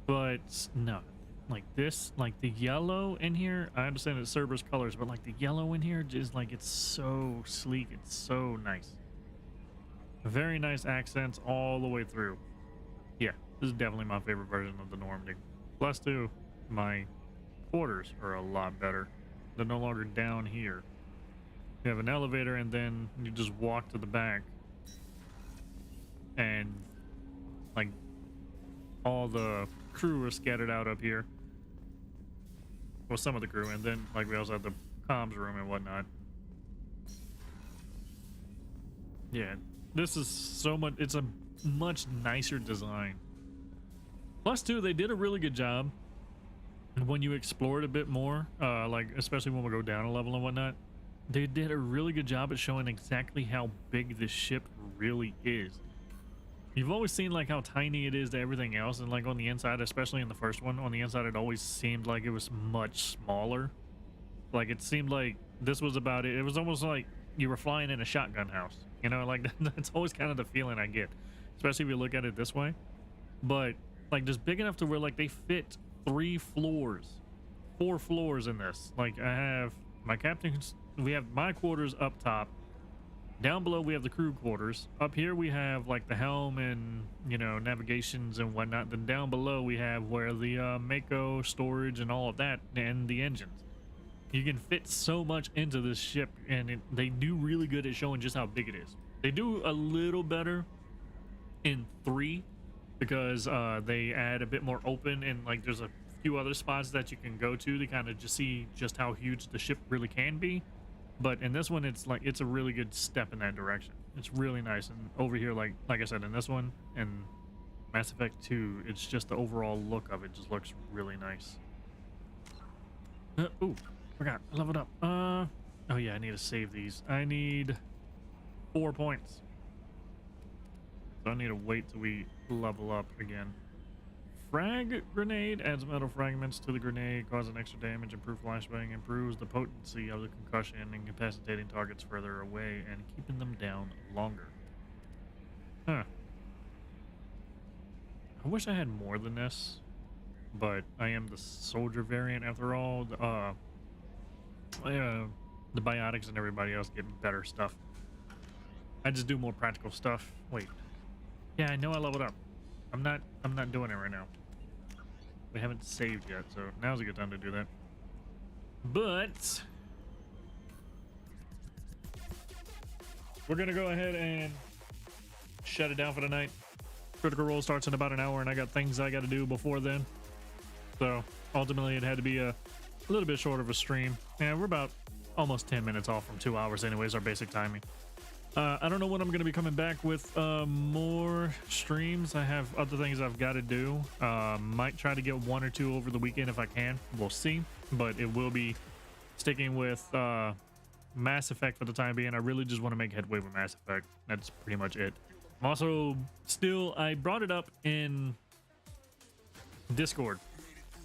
but no. Like this, like the yellow in here, I understand it's Cerberus colors, but like the yellow in here, just like it's so sleek, it's so nice. Very nice accents all the way through. Yeah, this is definitely my favorite version of the Normandy. Plus, too, my quarters are a lot better. They're no longer down here. You have an elevator and then you just walk to the back. And like all the crew are scattered out up here. Well, some of the crew, and then like we also have the comms room and whatnot. Yeah, this is so much, it's a much nicer design. Plus, too, they did a really good job when you explore it a bit more, like especially when we go down a level and whatnot. They did a really good job at showing exactly how big this ship really is. You've always seen like how tiny it is to everything else, and like on the inside, especially in the first one, on the inside it always seemed like it was much smaller. Like it seemed like this was about it. It was almost like you were flying in a shotgun house. You know, like that's always kind of the feeling I get, especially if you look at it this way. But like just big enough to where like they fit 4 floors in this. Like I have my captain's, we have my quarters up top. Down below we have the crew quarters. Up here we have like the helm and, you know, navigations and whatnot. Then down below we have where the Mako storage and all of that, and the engines. You can fit so much into this ship, and they do really good at showing just how big it is. They do a little better in 3 because they add a bit more open, and like there's a few other spots that you can go to kind of just see just how huge the ship really can be. But in this one, it's like it's a really good step in that direction. It's really nice. And over here, like I said, in this one and Mass Effect 2, it's just the overall look of it just looks really nice. Ooh, forgot. I leveled up. Oh yeah, I need to save these. I need 4 points. So I need to wait till we level up again. Frag grenade adds metal fragments to the grenade, causing extra damage, improve flashbang, improves the potency of the concussion, incapacitating targets further away and keeping them down longer. Huh. I wish I had more than this, but I am the soldier variant after all. The biotics and everybody else get better stuff. I just do more practical stuff. Wait. Yeah, I know I leveled up. I'm not doing it right now. We haven't saved yet, so now's a good time to do that. But we're gonna go ahead and shut it down for the night. Critical Role starts in about an hour, and I got things I got to do before then. So ultimately, it had to be a little bit short of a stream. Yeah, we're about almost 10 minutes off from 2 hours, anyways, our basic timing. I don't know when I'm going to be coming back with more streams. I have other things I've got to do. Might try to get 1 or 2 over the weekend if I can. We'll see. But it will be sticking with Mass Effect for the time being. I really just want to make headway with Mass Effect. That's pretty much it. I'm also still, I brought it up in Discord.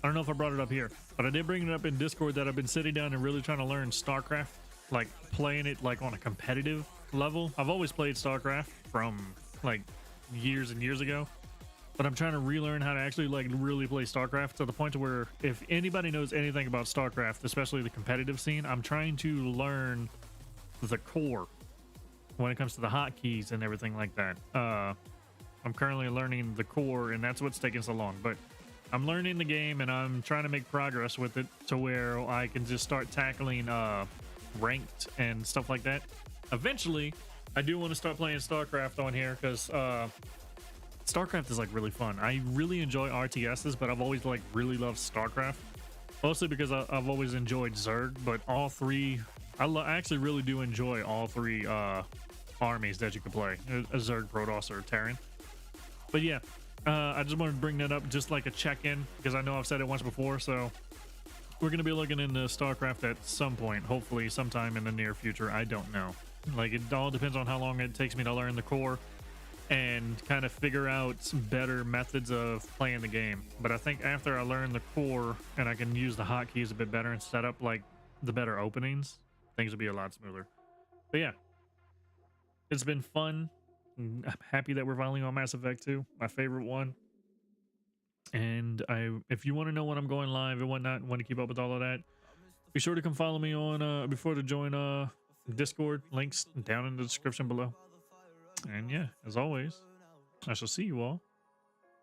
I don't know if I brought it up here, but I did bring it up in Discord that I've been sitting down and really trying to learn StarCraft, like playing it like on a competitive level. I've always played StarCraft from like years and years ago, but I'm trying to relearn how to actually like really play StarCraft to the point to where if anybody knows anything about StarCraft, especially the competitive scene, I'm trying to learn the core when it comes to the hotkeys and everything like that. I'm currently learning the core, and that's what's taking so long, but I'm learning the game and I'm trying to make progress with it to where I can just start tackling ranked and stuff like that. Eventually, I do want to start playing StarCraft on here because StarCraft is like really fun. I really enjoy RTSs, but I've always like really loved StarCraft. Mostly because I've always enjoyed Zerg, but all three, I actually really do enjoy all three armies that you can play. A Zerg, Protoss, or Terran. But yeah, I just wanted to bring that up just like a check-in because I know I've said it once before, so we're going to be looking into StarCraft at some point, hopefully sometime in the near future. I don't know. Like, it all depends on how long it takes me to learn the core and kind of figure out better methods of playing the game. But I think after I learn the core and I can use the hotkeys a bit better and set up like the better openings, things will be a lot smoother. But yeah, it's been fun. I'm happy that we're finally on Mass Effect 2, my favorite one. And if you want to know when I'm going live and whatnot, want to keep up with all of that, be sure to come follow me on before to join Discord. Links down in the description below. And yeah, as always, I shall see you all